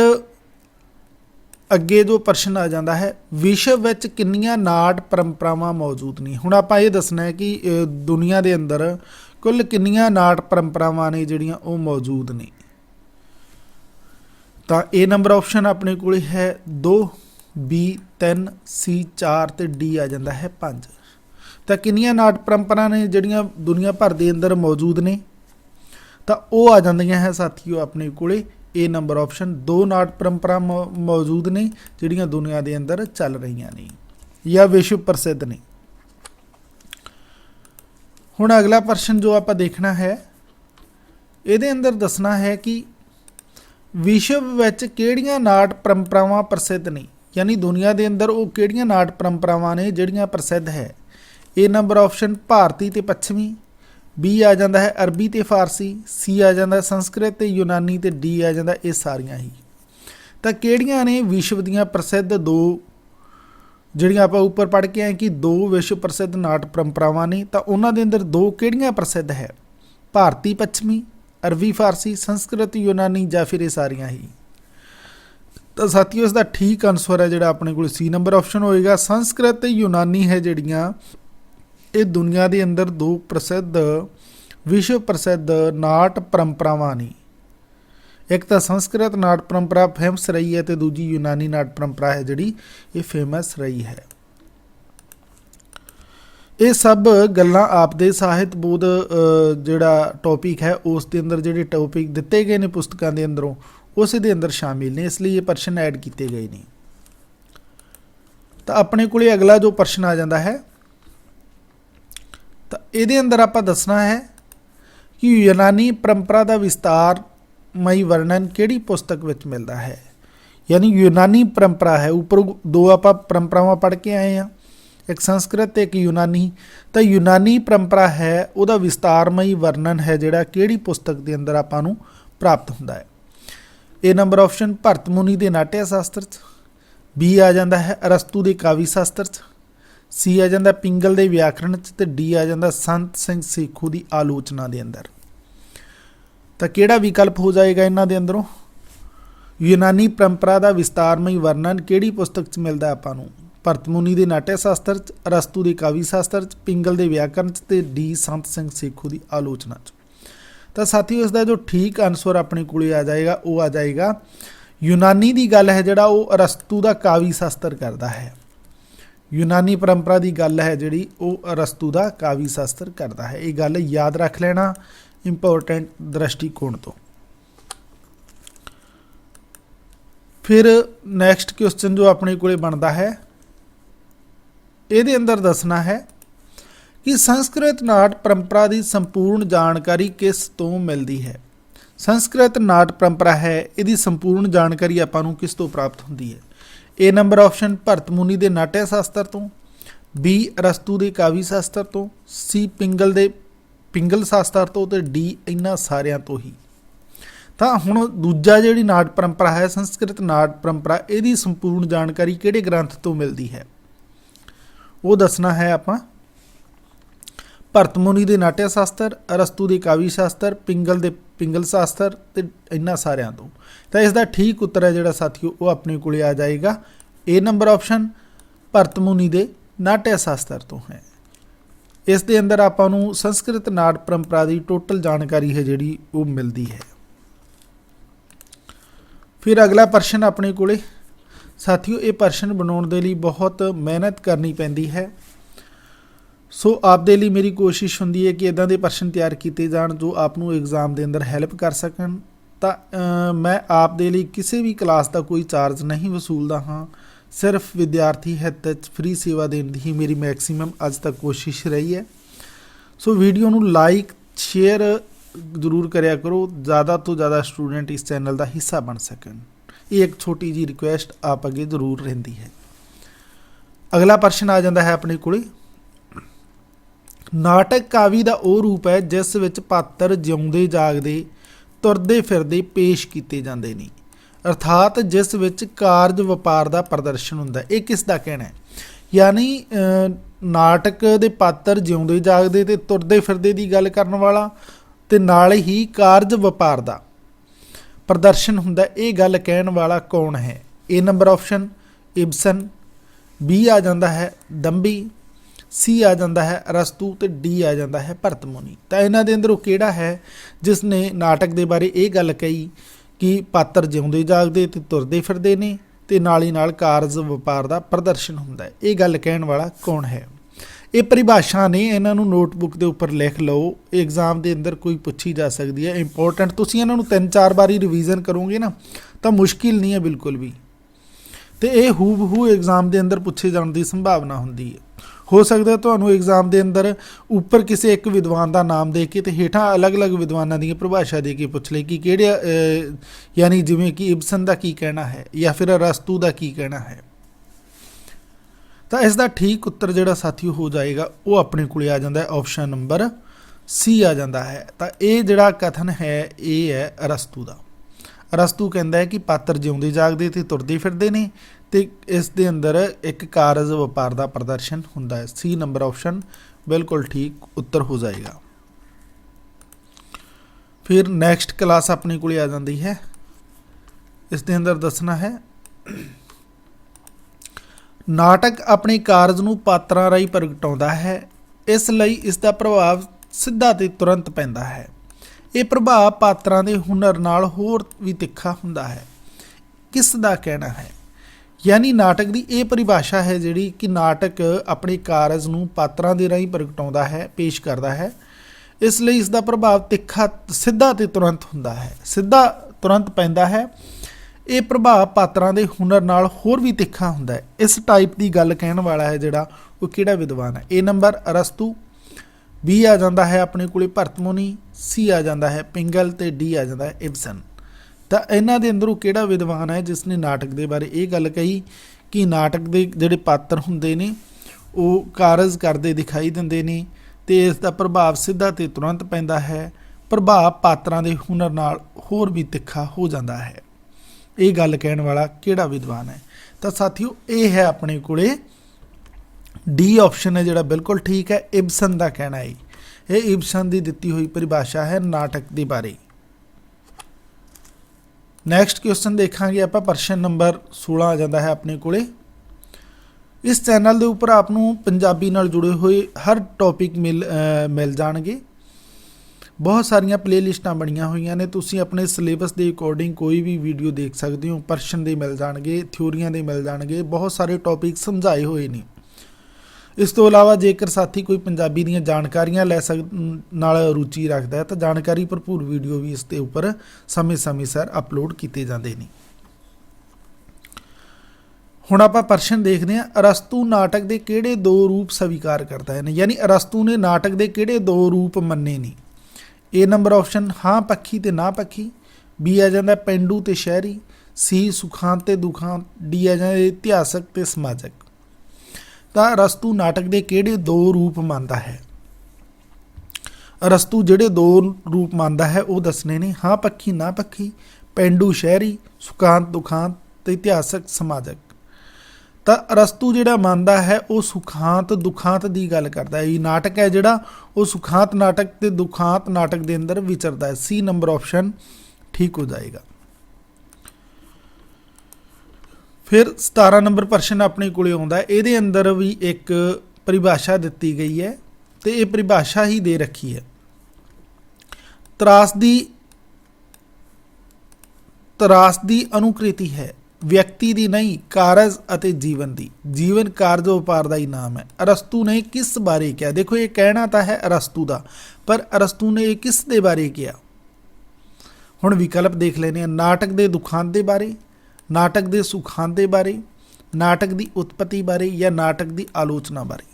अगे जो प्रश्न आ जाता है विश्व विच किन्नियां नाट परंपरावां मौजूद नहीं। हुण आपां ये दसना है कि दुनिया के अंदर कुल किन्नियां नाट परंपरावां ने जिहड़ियां वो मौजूद ने। तो ए नंबर ऑप्शन अपने को है 2, बी 3, सी 4 तो डी आ जाता है 5। तो किन्नियां नाट परंपरा ने जिहड़ियां दुनिया भर के अंदर मौजूद ने। तो वो आ जांदियां है साथियों अपने को ए नंबर ऑप्शन 2 नाट परंपरा मौजूद ने जिहड़ियां दुनिया के अंदर चल रही ने या विश्व प्रसिद्ध ने। हुण अगला प्रश्न जो आप देखना है ये अंदर दसना है कि विश्व विच किहड़ियां नाट परंपरावां प्रसिद्ध ने। यानी दुनिया के अंदर वो किहड़ियां नाट परंपरावां ने जिहड़ियां प्रसिद्ध है। ए नंबर ऑप्शन भारती ते पश्चिमी, बी आ जाता है अरबी ते फारसी, सी आ जाता संस्कृत ते यूनानी, ते डी आ जाता ये सारियां ही। तो किहड़ियां ने विश्व दीयां प्रसिद्ध दो ਜਿਹੜੀਆਂ ਆਪਾਂ ਉੱਪਰ पढ़ के आए कि दो विश्व प्रसिद्ध नाट परंपरावां ने, तो उन्हां दे अंदर दो किहड़ियां प्रसिद्ध है, भारती पश्चिमी, अरबी फारसी, संस्कृत यूनानी, या फिर ये सारियां ही। तो साथियों इसका ठीक आंसर है जोड़ा अपने को सी नंबर ऑप्शन होएगा। संस्कृत ते यूनानी है जड़ियाँ ये दुनिया के अंदर दो प्रसिद्ध विश्व प्रसिद्ध नाट परंपरावां ने। एक तो संस्कृत नाट परंपरा फेमस रही है, तो दूजी यूनानी नाट परंपरा है जिहड़ी ये फेमस रही है। ये सब गल्लां आपदे ਸਾਹਿਤ बोध ਜਿਹੜਾ टॉपिक है उस दे अंदर ਜਿਹੜੇ टॉपिक ਦਿੱਤੇ ਗਏ ਨੇ पुस्तकां ਦੇ ਅੰਦਰੋਂ उस दे अंदर शामिल ने, इसलिए ये प्रश्न ऐड किए गए ने। तो अपने को अगला जो प्रश्न आ जाता है, तो ये अंदर आप दसना है कि यूनानी परंपरा का विस्तारमई वर्णन किहड़ी पुस्तक में मिलता है। यानी यूनानी परंपरा है, ऊपर दो आप परंपरावां पढ़ के आए हैं, एक संस्कृत एक यूनानी। तो यूनानी परंपरा है उसका विस्तारमई वर्णन है जिहड़ा किहड़ी पुस्तक के अंदर आपां नूं प्राप्त हुंदा है। ए नंबर ऑप्शन भरत मुनि के नाट्य शास्त्र च, बी आ जाता है अरस्तू के काव्य शास्त्र च, सी आ जाता पिंगल के व्याकरण च, ते डी आ जाता संत सिंह सेखू की आलोचना के अंदर। तो किहड़ा विकल्प हो जाएगा इन्हां दे अंदरों? यूनानी परंपरा का विस्तारमई वर्णन किहड़ी पुस्तक च मिलता है आपां नूं? भरत मुनि के नाट्य शास्त्र च, अरस्तू के काव्य शास्त्र च, पिंगल के व्याकरण च, ते डी संत सिंह सेखू की आलोचना च। तो साथियों इसका जो ठीक आंसर अपने को आ जाएगा वो आ जाएगा यूनानी की गल है जिहड़ा वो अरस्तू का काव्य शास्त्र करता है। यूनानी परंपरा की गल है जिहड़ी वो अरस्तू का काव्य शास्त्र करता है। ये गल याद रख लेना इंपोर्टेंट दृष्टिकोण तो। फिर नैक्सट क्वेश्चन जो अपने को बनता है, ये अंदर दसना है कि संस्कृत नाट परंपरा की संपूर्ण जानकारी किस तो मिलती है। संस्कृत नाट परंपरा है इसकी संपूर्ण जानकारी आपां नूं किस तो प्राप्त होती है? ए नंबर ऑप्शन भरत मुनि के नाट्य शास्त्र तो, बी अरस्तू के काव्य शास्त्र तो, सी पिंगल शास्त्र तो, ते डी इन्हां सारियां तो ही। तो हुण दूजा जिहड़ी नाट परंपरा है संस्कृत नाट परंपरा, इसकी संपूर्ण जानकारी किहड़े ग्रंथ तो मिलती है वो दसना है आपां। भरत मुनि के नाट्य शास्त्र, अरस्तू के काव्य शास्त्र, पिंगल शास्त्र, ते इन्हां सारियां तो। तो इसका ठीक उत्तर है जिहड़ा साथियों वो अपने को आ जाएगा ए नंबर ऑप्शन भरत मुनि के नाट्य शास्त्र तो है। इस दे अंदर आपां नूं संस्कृत नाट परंपरा की टोटल जानकारी है जिहड़ी वो मिलती है। फिर अगला प्रश्न अपने को साथियों ये प्रश्न बनाने के लिए बहुत मेहनत करनी पैंदी है। सो आपदे लिए मेरी कोशिश होंदी है कि इदां दे प्रश्न तैयार किए जाण जो आपनूं एग्जाम के अंदर हैल्प कर सकन। तो मैं आपदे लिए किसी भी क्लास का कोई चार्ज नहीं वसूलदा हाँ, सिर्फ विद्यार्थी हित फ्री सेवा देने की मेरी मैक्सीमम अज तक कोशिश रही है। सो वीडियो नूं लाइक शेयर जरूर करिया करो, ज़्यादा तो ज़्यादा स्टूडेंट इस चैनल का हिस्सा बन सकन। ये एक छोटी जी रिक्वेस्ट आप अगे जरूर रहिंदी है। अगला प्रश्न आ जाता है अपने को, नाटक काव्य का वो रूप है जिस विच पात्र जिउंदे जागदे तुरदे फिरदे पेश किए जाते हैं, अर्थात जिस विच कारज वपार का प्रदर्शन हुंदा है। ये किसका कहना है? यानी नाटक के पात्र जिउंदे जागदे ते तुरदे फिरदे की गल करन वाला ते नाल ही कारज वपार का प्रदर्शन हुंदा, ये गल कहण वाला कौन है? ए नंबर ऑप्शन इब्सन, बी आ जाता है दंबी, सी आ जाता है अरस्तू, तो डी आ जाता है भरत मुनि। तो इन्हां दे अंदरों किहड़ा है जिसने नाटक के बारे ये गल कही कि पात्र जिउंदे जागदे ते तुरदे फिरदे ने ते नाल ही नाल कारज वपार का प्रदर्शन हुंदा है? ये गल कहण वाला कौन है? ये परिभाषा ने इन्हां नूं नोटबुक के उपर लिख लो, एग्जाम के अंदर कोई पूछी जा सकती है। इंपोर्टेंट तुसीं इन्हां नूं 3-4 बारी रिवीजन करोगे ना तो मुश्किल नहीं है बिल्कुल भी। तो ये हूबहू एग्जाम के अंदर पूछे जाने की संभावना होंदी है। हो सकता है तुहानूं एग्जाम के अंदर उपर किसी एक विद्वान का नाम दे के हेठां अलग अलग विद्वानों की परिभाषा दे के पूछ ले कि किहड़े यानी जिवें कि इब्सन का की कहना है या फिर अरस्तू का की कहना है। तो इसका ठीक उत्तर जिहड़ा साथियों हो जाएगा वो अपने को आ जाता है ऑप्शन नंबर सी आ जाता है। तो ये जिहड़ा कथन है ये है अरस्तू का। अरस्तू कहता है कि पात्र जिउंदे जागदे ते तुरदे फिरदे ने ते इस दे अंदर एक कारज वपार का प्रदर्शन हुंदा है। सी नंबर ऑप्शन बिल्कुल ठीक उत्तर हो जाएगा। फिर नैक्सट क्लास अपने को आ जाती है। इस दे अंदर दसना है नाटक अपने कारज नूं पात्रां राहीं प्रगटाउंदा है, इसलिए इसका प्रभाव सीधा ते तुरंत पैंदा है। ये प्रभाव पात्रां दे हुनर नाल होर भी तिखा हुंदा है। किस दा कहना है, यानी नाटक की ये परिभाषा है जिहड़ी कि नाटक अपने कारज नूं पात्रां दे राहीं प्रगटाउंदा है, पेश करता है, इसलिए इसका प्रभाव तिखा सीधा ते तुरंत हुंदा है, सीधा तुरंत पैंदा है। ये प्रभाव पात्रां दे हुनर नाल होर भी तिखा हुंदा है। इस टाइप की गल कहण वाला है जिहड़ा वो किहड़ा विद्वान है। ए नंबर अरस्तू, बी आ जाता है अपने को भरतमुनी, सी आ जाता है पिंगल ते डी आ जाता है इब्सन। तो इन्हां दे अंदरों किहड़ा विद्वान है जिसने नाटक के बारे ये गल कही कि नाटक के जिहड़े पात्र हुंदे ने वो कारज करते दिखाई दिंदे ने ते इसका प्रभाव सीधा ते तुरंत पैंदा है, प्रभाव पात्रां दे हुनर नाल होर भी तिखा हो जाता है। ये गल कहण वाला किहड़ा विद्वान है। तो साथियों ये है अपने कोले डी ऑप्शन है जिहड़ा बिल्कुल ठीक है, इब्सन का कहना है। ये इब्सन की दिती हुई परिभाषा है नाटक के बारे। नैक्सट क्वेश्चन देखांगे आप, प्रश्न नंबर 16 आ जाता है अपने कोले। इस चैनल के उपर आपनू पंजाबी नाल जुड़े हुए हर टॉपिक मिल जाएंगे। बहुत सारिया प्लेलिस्टां बनिया हुई ने, तुसीं अपने सिलेबस के अकॉर्डिंग कोई भी वीडियो देख सकते हो। प्रश्न के मिल जाएंगे, थ्योरियां के मिल जाएंगे, बहुत सारे टॉपिक समझाए हुए ने। इस तो इलावा जेकर साथी कोई पंजाबी दी जानकारियां लै नाल रुचि रखता है तो जानकारी भरपूर वीडियो भी इसके उपर समय समय सिर अपलोड किए जाते हैं। हुण आपां प्रश्न देखते हैं, अरस्तू नाटक के किहड़े दो रूप स्वीकार करता है, यानी अरस्तू ने नाटक के किहड़े दो रूप मन्ने ने। ए नंबर ऑप्शन हाँ पक्षी ते ना पक्षी, बी आ जाता पेंडू ते शहरी, सी सुखांत ते दुखांत, डी आ जाता इतिहासक ते समाजक। तो अरस्तू नाटक के किहड़े दो रूप मानता है। अरस्तू जिहड़े दो रूप मानता है वो दसने ने, हाँ पक्षी ना पक्षी, पेंडू शहरी, सुखांत दुखांत ते इतिहासक समाजक। तो अरस्तू जिहड़ा मानता है वो सुखांत दुखांत की गल करता है। ये नाटक है जिहड़ा वो सुखांत नाटक ते दुखांत नाटक के अंदर विचरता है। सी नंबर ऑप्शन ठीक हो जाएगा। फिर 17 नंबर प्रश्न अपने को आता है, ये अंदर भी एक परिभाषा दी गई है तो ये परिभाषा ही दे रखी है। त्रासदी अनुकृति है, व्यक्ति दी नहीं कारज अते जीवन दी, जीवन कारज वपार का ही नाम है। अरस्तू ने किस बारे किया, देखो ये कहना तो है अरस्तू का, पर अरस्तू ने ये किस दे बारे किया। हुण विकल्प देख लेने, नाटक के दुखांत के बारे, नाटक के सुखांत के बारे, नाटक की उत्पत्ति बारे या नाटक की आलोचना बारे।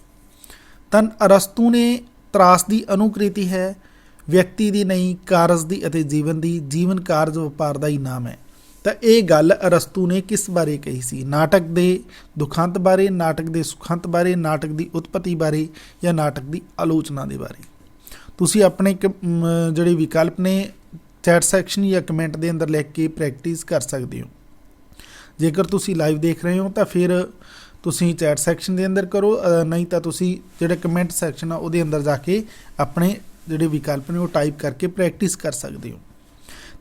तन अरस्तू ने त्रासदी अनुकृति है, व्यक्ति की नहीं कारज की अते जीवन की, जीवन कारज वपार का ही नाम है। तो ये गल अरस्तू ने किस बारे कही सी, नाटक के दुखांत बारे, नाटक के सुखांत बारे, नाटक की उत्पत्ति बारे या नाटक की आलोचना के बारे। तुसी अपने जिहड़े विकल्प ने चैट सैक्शन या कमेंट के अंदर लिख के प्रैक्टिस कर सकते हो। जेकर तुसी लाइव देख रहे हो तो फिर तुसी चैट सैक्शन के अंदर करो, नहीं तो तुसी जिहड़े कमेंट सैक्शन आ उहदे अंदर जाके अपने जिहड़े विकल्प ने वो टाइप करके प्रैक्टिस कर सकते हो।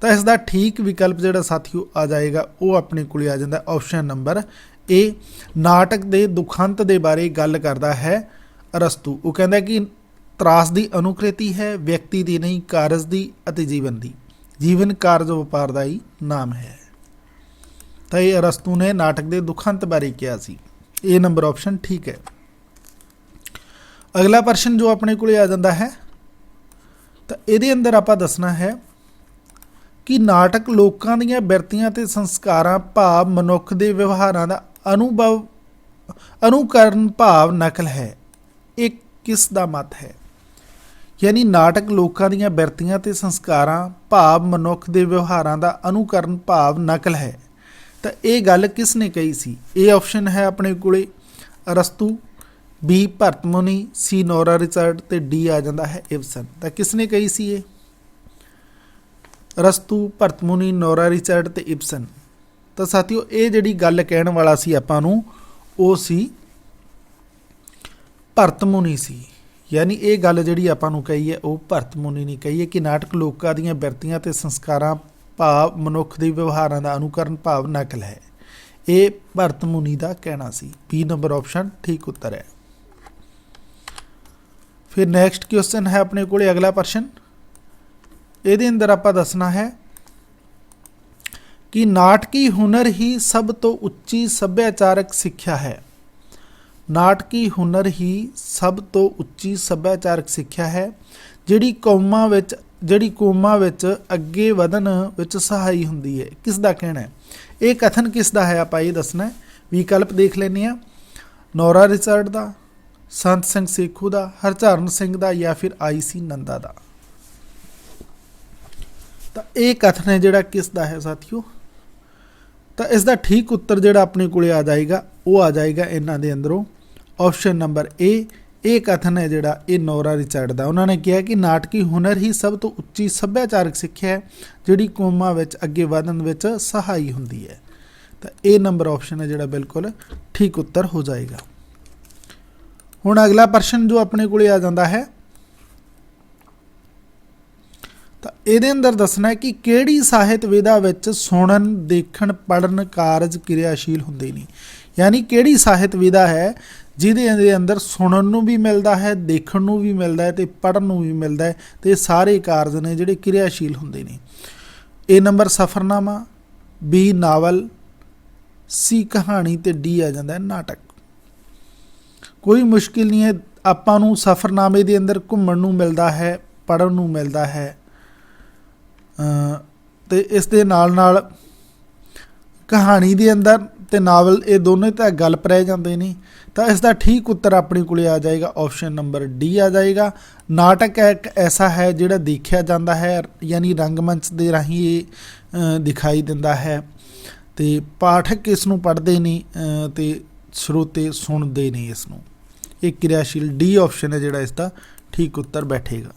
तो इसका ठीक विकल्प जिहड़ा साथियों आ जाएगा वो अपने को आ जाता ऑप्शन नंबर ए, नाटक के दुखांत के बारे गल करता है अरस्तू। वो कहता कि त्रासदी अनुकृति है, व्यक्ति की नहीं कारज की अते जीवन की, जीवन कारज वपार का ही नाम है। तो ये अरस्तू ने नाटक के दुखांत बारे किया सी। ए नंबर ऑप्शन ठीक है। अगला प्रश्न जो अपने को आ जाता है तो ये अंदर आप दसना है कि नाटक लोगों दीयां बिरतियां ते संस्कारां भाव मनुख के व्यवहारां दा अनुकरण भाव नकल है। एक किस दा मत है, यानी नाटक लोगों दीयां बिरतियां ते संस्कारां भाव मनुख के व्यवहारां दा अनुकरण भाव नकल है। तो ये गल किसने कही सी। ए ऑप्शन है अपने कोले अरस्तू, बी भरत मुनि, सी नोरा रिचर्ड ते डी आ जाता है इब्सन। तो किसने कही सी ये? रस्तु, भरत मुनि, नोरा रिचर्ड ते इब्सन। तो साथियों ये जिहड़ी गल कहण वाला सी आपां नूं वो सी भरत मुनि सी। यानी ये गल जिहड़ी आपां नूं कही है वो भरत मुनि ने कही है कि नाटक लोकां दीआं बिरतियां ते संस्कारां भाव मनुख दे व्यवहारां दा अनुकरण भाव नकल है। ये भरत मुनि का कहना सी। बी नंबर ऑप्शन ठीक उत्तर है। फिर नैक्सट क्वेश्चन है अपने को अगला प्रश्न। ये अंदर आप दसना है कि नाटकी हुनर ही सब तो उच्ची सभ्याचारक सिक्ख्या है। नाटकी हुनर ही सब तो उच्ची सभ्याचारक सिक्ख्या है जिहड़ी कौमां विच अगे वधन विच सहाई हुंदी है। किस दा कहना है? ये कथन किस दा है आप ये दसना है। विकल्प देख लेने आ, नोरा रिचर्ड दा, संत सिंह सेखू दा, हरचरण सिंह दा या फिर IC नंदा दा। तो ये कथन है जिहड़ा किस दा है साथियों? तो इसका ठीक उत्तर जिहड़ा अपने को आ जाएगा वो आ जाएगा इन्हां दे अंदरों ऑप्शन नंबर ए। ये कथन है जिहड़ा ये नोरा रिचर्ड दा। उन्होंने कहा कि नाटकी हुनर ही सब तो उच्ची सभ्याचारक सिक्ख्या है जिहड़ी कौमां विच अगे वधन विच सहाई हुंदी है। तो ए नंबर ऑप्शन है जिहड़ा बिल्कुल ठीक उत्तर हो जाएगा। हुण अगला प्रश्न जो अपने को आ जाता है तो ये अंदर दसना है कि किहड़ी ਸਾਹਿਤ विधा विच सुनन देखण पढ़न कारज क्रियाशील हुंदे नहीं। यानी किहड़ी ਸਾਹਿਤ विधा है जिहदे अंदर सुनन नूं भी मिलता है, देखण नूं भी मिलता है, तो पढ़न नूं भी मिलता है, तो सारे कारज ने जिहड़े क्रियाशील हुंदे ने। ए नंबर सफरनामा, बी नावल, सी कहानी ते डी आ जाता है नाटक। कोई मुश्किल नहीं है, आपां नूं सफरनामे दे अंदर घुम्मण नूं मिलता है, पढ़न नूं मिलता है, तो इस दे नाल नाल कहानी दे अंदर ते नावल ये दोनों तो गल्प रह जाते हैं। तो इसका ठीक उत्तर अपने को आ जाएगा ऑप्शन नंबर डी आ जाएगा। नाटक एक ऐसा है जिहड़ा देखा जाता है, यानी रंगमंच के राही ये दिखाई दिंदा है, तो पाठक इसनूं पढ़ते नहीं, तो श्रोते सुनते नहीं इसनूं। एक क्रियाशील डी ऑप्शन है जिहड़ा इसका ठीक उत्तर बैठेगा।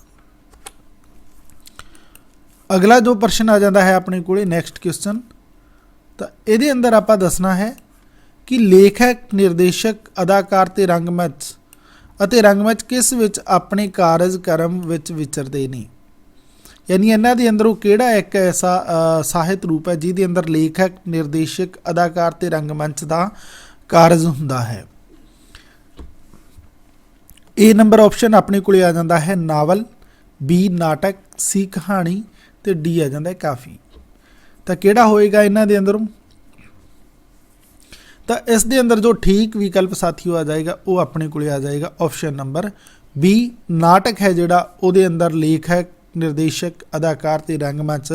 अगला जो प्रश्न आ जाता है अपने को नैक्सट क्वेश्चन। तो ये अंदर आप दसना है कि लेखक, निर्देशक, अदाकार ते रंगमंच किस विच अपने कारजक्रम विच विचरदे नहीं। यानी इन्हां दे अंदरों किहड़ा एक ऐसा ਸਾਹਿਤ रूप है जिहदे अंदर लेखक, निर्देशक, अदाकार ते रंगमंच का कारज हुंदा है। ए नंबर ऑप्शन अपने को आ जाता है नावल, बी नाटक, सी कहानी ते डी आ जाता है काफ़ी। तो किहड़ा होएगा इन्हां दे अंदरों? तो इस दे अंदर जो ठीक विकल्प साथियों आ जाएगा वो अपने को आ जाएगा ऑप्शन नंबर बी। नाटक है जिहड़ा उहदे अंदर लेखक, निर्देशक, अदाकार ते रंगमंच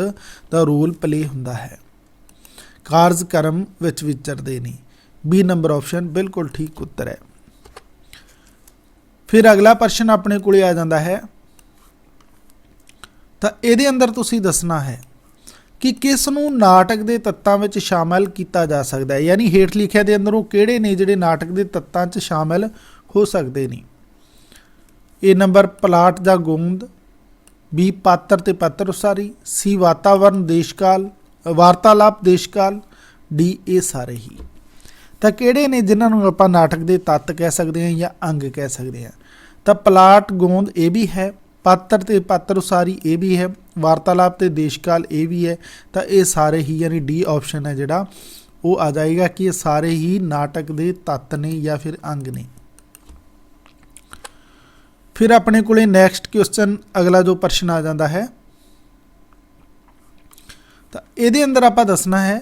का रोल प्ले हुंदा है, कारजक्रम विच विचरदे नहीं। बी नंबर ऑप्शन बिल्कुल ठीक उत्तर है। फिर अगला प्रश्न अपने को आ जाता है। तो ये अंदर तुसीं दसना है कि किस नूं नाटक के तत्तां विच शामिल किया जा सकता है। यानी हेठ लिखिया दे अंदरों किहड़े ने जिहड़े नाटक के तत्तां च शामिल हो सकते नहीं। ए नंबर प्लाट जां गोंद, बी पात्र ते पात्र उसारी, सी वातावरण देशकाल वार्तालाप देशकाल, डी ए सारे ही। तो किहड़े ने जिन्हां नूं आपां नाटक के तत्त कह सकते हैं या अंग कह सकते हैं? तो प्लाट गोंद ये भी है, पात्र ते पात्र उसारी ये भी है, वार्तालाप ते देशकाल ये भी है। तो ये सारे ही यानी डी ऑप्शन है जिहड़ा वो आ जाएगा कि ये सारे ही नाटक के तत्त ने या फिर अंग ने। फिर अपने को नैक्सट क्वेश्चन अगला जो प्रश्न आ जाता है। तो ये अंदर आप दसना है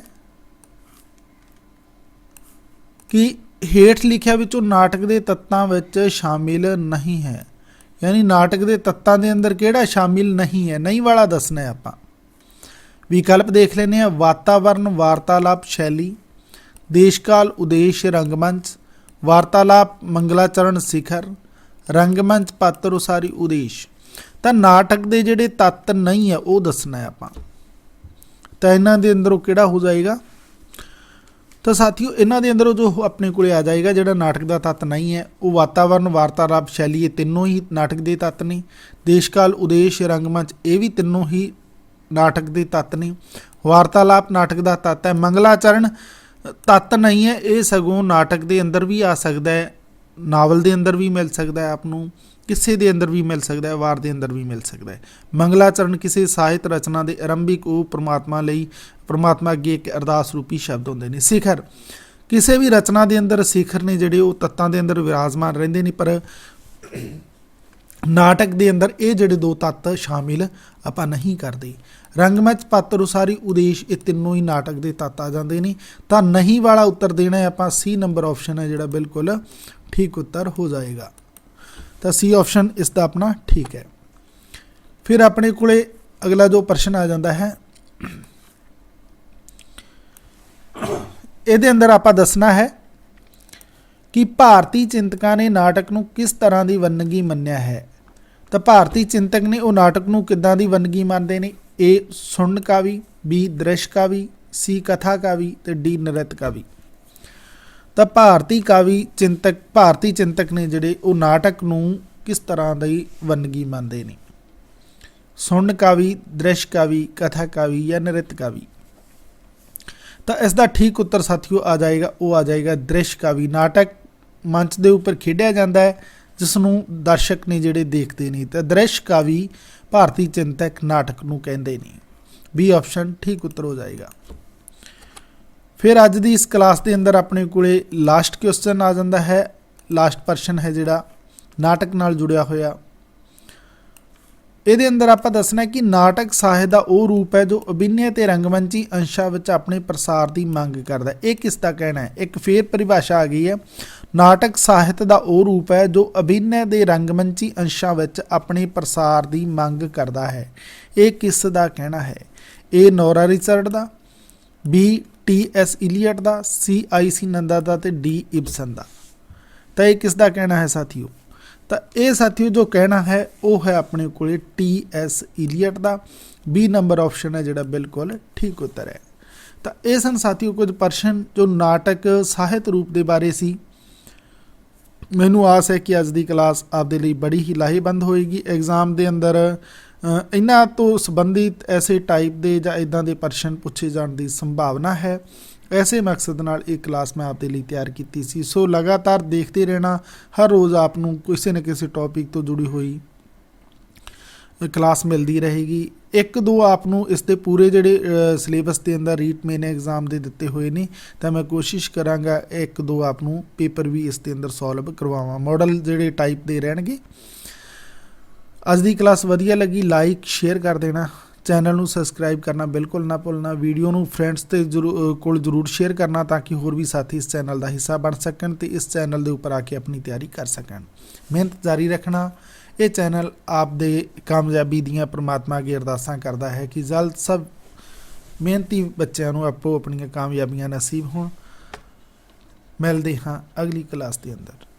कि हेठ लिखिया विचों नाटक के तत्तां विच शामिल नहीं है। यानी नाटक के तत्तां दे अंदर किहड़ा शामिल नहीं है, नहीं वाला दसना है आपां। विकल्प देख लेने हैं, वातावरण वार्तालाप शैली, देशकाल उद्देश्य रंगमंच, वार्तालाप मंगलाचरण शिखर, रंगमंच पात्र उसारी उद्देश्य। तो नाटक के जिहड़े तत्त नहीं है वो दसना है आपां। तो इन्हां दे अंदरों किहड़ा हो जाएगा? ਤਾਂ ਸਾਥੀਓ ਇਹਨਾਂ ਦੇ ਅੰਦਰ ਜੋ ਆਪਣੇ ਕੋਲੇ ਆ ਜਾਏਗਾ ਜਿਹੜਾ ਨਾਟਕ ਦਾ ਤੱਤ ਨਹੀਂ ਹੈ ਉਹ ਵਾਤਾਵਰਨ, ਵਾਰਤਾਲਾਪ ਸ਼ੈਲੀ, ਇਹ ਤਿੰਨੋਂ ਹੀ ਨਾਟਕ ਦੇ ਤੱਤ ਨੇ। ਦੇਸ਼ ਕਾਲ, ਉਦੇਸ਼, ਰੰਗਮੰਚ ਇਹ ਵੀ ਤਿੰਨੋਂ ਹੀ ਨਾਟਕ ਦੇ ਤੱਤ ਨੇ। ਵਾਰਤਾਲਾਪ ਨਾਟਕ ਦਾ ਤੱਤ ਹੈ। ਮੰਗਲਾਚਰਨ ਤੱਤ ਨਹੀਂ ਹੈ, ਇਹ ਸਗੋਂ ਨਾਟਕ ਦੇ ਅੰਦਰ ਵੀ ਆ ਸਕਦਾ ਹੈ, ਨਾਵਲ ਦੇ ਅੰਦਰ ਵੀ ਮਿਲ ਸਕਦਾ ਹੈ, ਆਪ ਨੂੰ ਕਿਸੇ ਦੇ ਅੰਦਰ ਵੀ ਮਿਲ ਸਕਦਾ ਹੈ, ਵਾਰ ਦੇ ਅੰਦਰ ਵੀ ਮਿਲ ਸਕਦਾ ਹੈ। ਮੰਗਲਾਚਰਨ ਕਿਸੇ ਸਾਹਿਤ ਰਚਨਾ ਦੇ ਆਰੰਭਿਕ ਉਹ ਪਰਮਾਤਮਾ ਲਈ, ਪਰਮਾਤਮਾ ਅੱਗੇ ਇੱਕ ਅਰਦਾਸ ਰੂਪੀ ਸ਼ਬਦ ਹੁੰਦੇ ਨੇ। ਸਿਖਰ ਕਿਸੇ ਵੀ ਰਚਨਾ ਦੇ ਅੰਦਰ ਸਿਖਰ ਨੇ ਜਿਹੜੇ ਉਹ ਤੱਤਾਂ ਦੇ ਅੰਦਰ ਵਿਰਾਜਮਾਨ ਰਹਿੰਦੇ ਨੇ, ਪਰ ਨਾਟਕ ਦੇ ਅੰਦਰ ਇਹ ਜਿਹੜੇ ਦੋ ਤੱਤ ਸ਼ਾਮਿਲ ਆਪਾਂ ਨਹੀਂ ਕਰਦੇ। ਰੰਗਮੰਚ, ਪਾਤਰ ਉਸਾਰੀ, ਉਦੇਸ਼ ਇਹ ਤਿੰਨੋਂ ਹੀ ਨਾਟਕ ਦੇ ਤੱਤ ਆ ਜਾਂਦੇ ਨੇ। ਤਾਂ ਨਹੀਂ ਵਾਲਾ ਉੱਤਰ ਦੇਣਾ ਹੈ ਆਪਾਂ, ਸੀ ਨੰਬਰ ਆਪਸ਼ਨ ਹੈ ਜਿਹੜਾ ਬਿਲਕੁਲ ਠੀਕ ਉੱਤਰ ਹੋ ਜਾਏਗਾ। ਤਾਂ ਸੀ ਆਪਸ਼ਨ ਇਸ ਦਾ ਆਪਣਾ ਠੀਕ ਹੈ। ਫਿਰ ਆਪਣੇ ਕੋਲੇ ਅਗਲਾ ਜੋ ਪ੍ਰਸ਼ਨ ਆ ਜਾਂਦਾ ਹੈ, ਇਹਦੇ ਅੰਦਰ ਆਪਾਂ ਦੱਸਣਾ ਹੈ ਕਿ ਭਾਰਤੀ ਚਿੰਤਕਾਂ ਨੇ ਨਾਟਕ ਨੂੰ ਕਿਸ ਤਰ੍ਹਾਂ ਦੀ ਵੰਨਗੀ ਮੰਨਿਆ ਹੈ। ਤਾਂ ਭਾਰਤੀ ਚਿੰਤਕ ਨੇ ਉਹ ਨਾਟਕ ਨੂੰ ਕਿੱਦਾਂ ਦੀ ਵੰਨਗੀ ਮੰਨਦੇ ਨੇ? ਏ ਸੁਣਨ ਕਾਵੀ, ਬੀ ਦ੍ਰਿਸ਼ ਕਾਵੀ, ਸੀ ਕਥਾ ਕਾਵੀ ਤੇ ਡੀ ਨ੍ਰਿਤ ਕਾਵੀ। ਤਾਂ ਭਾਰਤੀ ਚਿੰਤਕ ਨੇ ਜਿਹੜੇ ਉਹ ਨਾਟਕ ਨੂੰ ਕਿਸ ਤਰ੍ਹਾਂ ਦੀ ਵੰਨਗੀ ਮੰਨਦੇ ਨੇ? ਸੁਣਨ ਕਾਵੀ, ਦ੍ਰਿਸ਼ ਕਾਵੀ, ਕਥਾ ਕਾਵੀ ਜਾਂ ਨ੍ਰਿਤ ਕਾਵੀ। ਤਾਂ ਇਸ ਦਾ ਠੀਕ ਉੱਤਰ ਸਾਥੀਓ ਆ ਜਾਏਗਾ, ਉਹ ਆ ਜਾਏਗਾ ਦ੍ਰਿਸ਼ ਕਾਵੀ। ਨਾਟਕ ਮੰਚ ਦੇ ਉੱਪਰ ਖੇਡਿਆ ਜਾਂਦਾ ਹੈ ਜਿਸ ਨੂੰ ਦਰਸ਼ਕ ਨੇ ਜਿਹੜੇ ਦੇਖਦੇ ਨੇ। ਤਾਂ ਦ੍ਰਿਸ਼ ਕਾਵੀ ਭਾਰਤੀ ਚਿੰਤਕ ਨਾਟਕ ਨੂੰ ਕਹਿੰਦੇ ਨੇ। ਬੀ ਆਪਸ਼ਨ ਠੀਕ ਉੱਤਰ ਹੋ ਜਾਏਗਾ। ਫਿਰ ਅੱਜ ਦੀ ਇਸ ਕਲਾਸ ਦੇ ਅੰਦਰ ਆਪਣੇ ਕੋਲੇ ਲਾਸਟ ਕੁਐਸਚਨ ਆ ਜਾਂਦਾ ਹੈ, ਲਾਸਟ ਪ੍ਰਸ਼ਨ ਹੈ ਜਿਹੜਾ ਨਾਟਕ ਨਾਲ ਜੁੜਿਆ ਹੋਇਆ। ਇਹਦੇ ਅੰਦਰ ਆਪਾਂ ਦੱਸਣਾ ਕਿ ਨਾਟਕ ਸਾਹਿਤ ਦਾ ਉਹ ਰੂਪ ਹੈ ਜੋ ਅਭਿਨੈ ਤੇ ਰੰਗਮੰਚੀ ਅੰਸ਼ਾਂ ਵਿੱਚ ਆਪਣੇ ਪ੍ਰਸਾਰ ਦੀ ਮੰਗ ਕਰਦਾ। ਇਹ ਕਿਸ ਦਾ ਕਹਿਣਾ ਹੈ? ਇੱਕ ਫੇਰ ਪਰਿਭਾਸ਼ਾ ਆ ਗਈ ਹੈ। ਨਾਟਕ ਸਾਹਿਤ ਦਾ ਉਹ ਰੂਪ ਹੈ ਜੋ ਅਭਿਨੈ ਦੇ ਰੰਗਮੰਚੀ ਅੰਸ਼ਾਂ ਵਿੱਚ ਆਪਣੇ ਪ੍ਰਸਾਰ ਦੀ ਮੰਗ ਕਰਦਾ ਹੈ। ਇਹ ਕਿਸ ਦਾ ਕਹਿਣਾ ਹੈ? ਏ ਨੋਰਾ ਰਿਚਰਡ ਦਾ, ਬੀ ਟੀ.ਐਸ. ਇਲੀਅਟ ਦਾ, ਸੀ ਆਈ.ਸੀ. ਨੰਦਾ ਦਾ ਤੇ ਡੀ ਇਬਸਨ ਦਾ। ਤਾਂ ਇਹ ਕਿਸ ਦਾ ਕਹਿਣਾ ਹੈ ਸਾਥੀਓ? ਤਾਂ ਇਹ ਸਾਥੀਓ ਜੋ ਕਹਿਣਾ ਹੈ ਉਹ ਹੈ ਆਪਣੇ ਕੋਲੇ ਟੀ.ਐਸ. ਇਲੀਅਟ ਦਾ। ਬੀ ਨੰਬਰ ਆਪਸ਼ਨ ਹੈ ਜਿਹੜਾ ਬਿਲਕੁਲ ਠੀਕ ਉੱਤਰ ਹੈ। ਤਾਂ ਇਹ ਸਨ ਸਾਥੀਓ ਕੁਝ ਪ੍ਰਸ਼ਨ ਜੋ ਨਾਟਕ ਸਾਹਿਤ ਰੂਪ ਦੇ ਬਾਰੇ ਸੀ। ਮੈਨੂੰ ਆਸ ਹੈ ਕਿ ਅੱਜ ਦੀ ਕਲਾਸ ਆਪਦੇ ਲਈ ਬੜੀ ਹੀ ਲਾਹੇਵੰਦ ਹੋਏਗੀ। ਐਗਜ਼ਾਮ ਦੇ ਅੰਦਰ ਇਹਨਾਂ ਤੋਂ ਸੰਬੰਧਿਤ ਐਸੇ ਟਾਈਪ ਦੇ ਜਾਂ ਇੱਦਾਂ ਦੇ ਪ੍ਰਸ਼ਨ ਪੁੱਛੇ ਜਾਣ ਦੀ ਸੰਭਾਵਨਾ ਹੈ। ਐਸੇ ਮਕਸਦ ਨਾਲ ਇਹ ਕਲਾਸ ਮੈਂ ਆਪਦੇ ਲਈ ਤਿਆਰ ਕੀਤੀ ਸੀ। ਸੋ ਲਗਾਤਾਰ ਦੇਖਦੇ ਰਹਿਣਾ, ਹਰ ਰੋਜ਼ ਆਪ ਨੂੰ ਕਿਸੇ ਨਾ ਕਿਸੇ ਟੌਪਿਕ ਤੋਂ ਜੁੜੀ ਹੋਈ ਕਲਾਸ ਮਿਲਦੀ ਰਹੇਗੀ। ਇੱਕ ਦੋ ਆਪ ਨੂੰ ਇਸ ਦੇ ਪੂਰੇ ਜਿਹੜੇ ਸਿਲੇਬਸ ਦੇ ਅੰਦਰ ਰੀਟ ਮੇਨ ਐਗਜ਼ਾਮ ਦੇ ਦਿੱਤੇ ਹੋਏ ਨੇ, ਤਾਂ ਮੈਂ ਕੋਸ਼ਿਸ਼ ਕਰਾਂਗਾ ਇੱਕ ਦੋ ਆਪ ਨੂੰ ਪੇਪਰ ਵੀ ਇਸ ਦੇ ਅੰਦਰ ਸੋਲਵ ਕਰਵਾਵਾਂ। ਮਾਡਲ ਜਿਹੜੇ ਟਾਈਪ ਦੇ ਰਹਿਣਗੇ। ਅੱਜ ਦੀ ਕਲਾਸ ਵਧੀਆ ਲੱਗੀ, ਲਾਈਕ ਸ਼ੇਅਰ ਕਰ ਦੇਣਾ। ਚੈਨਲ ਨੂੰ ਸਬਸਕ੍ਰਾਈਬ ਕਰਨਾ ਬਿਲਕੁਲ ਨਾ ਭੁੱਲਣਾ। ਵੀਡੀਓ ਨੂੰ ਫਰੈਂਡਸ ਤੇ ਕੋਲ ਜ਼ਰੂਰ ਸ਼ੇਅਰ ਕਰਨਾ ਤਾਂ ਕਿ ਹੋਰ ਵੀ ਸਾਥੀ ਇਸ ਚੈਨਲ ਦਾ ਹਿੱਸਾ ਬਣ ਸਕਣ ਤੇ ਇਸ ਚੈਨਲ ਦੇ ਉੱਪਰ ਆ ਕੇ ਆਪਣੀ ਤਿਆਰੀ ਕਰ ਸਕਣ। ਮਿਹਨਤ ਜਾਰੀ ਰੱਖਣਾ। ਇਹ ਚੈਨਲ ਆਪ ਦੇ ਕਾਮਯਾਬੀ ਦੀਆਂ ਪ੍ਰਮਾਤਮਾ ਅੱਗੇ ਅਰਦਾਸਾਂ ਕਰਦਾ ਹੈ ਕਿ ਜਲਦ ਸਭ ਮਿਹਨਤੀ ਬੱਚਿਆਂ ਨੂੰ ਆਪੋ ਆਪਣੀਆਂ ਕਾਮਯਾਬੀਆਂ ਨਸੀਬ ਹੋਣ। ਮਿਲਦੇ ਹਾਂ ਅਗਲੀ ਕਲਾਸ ਦੇ ਅੰਦਰ।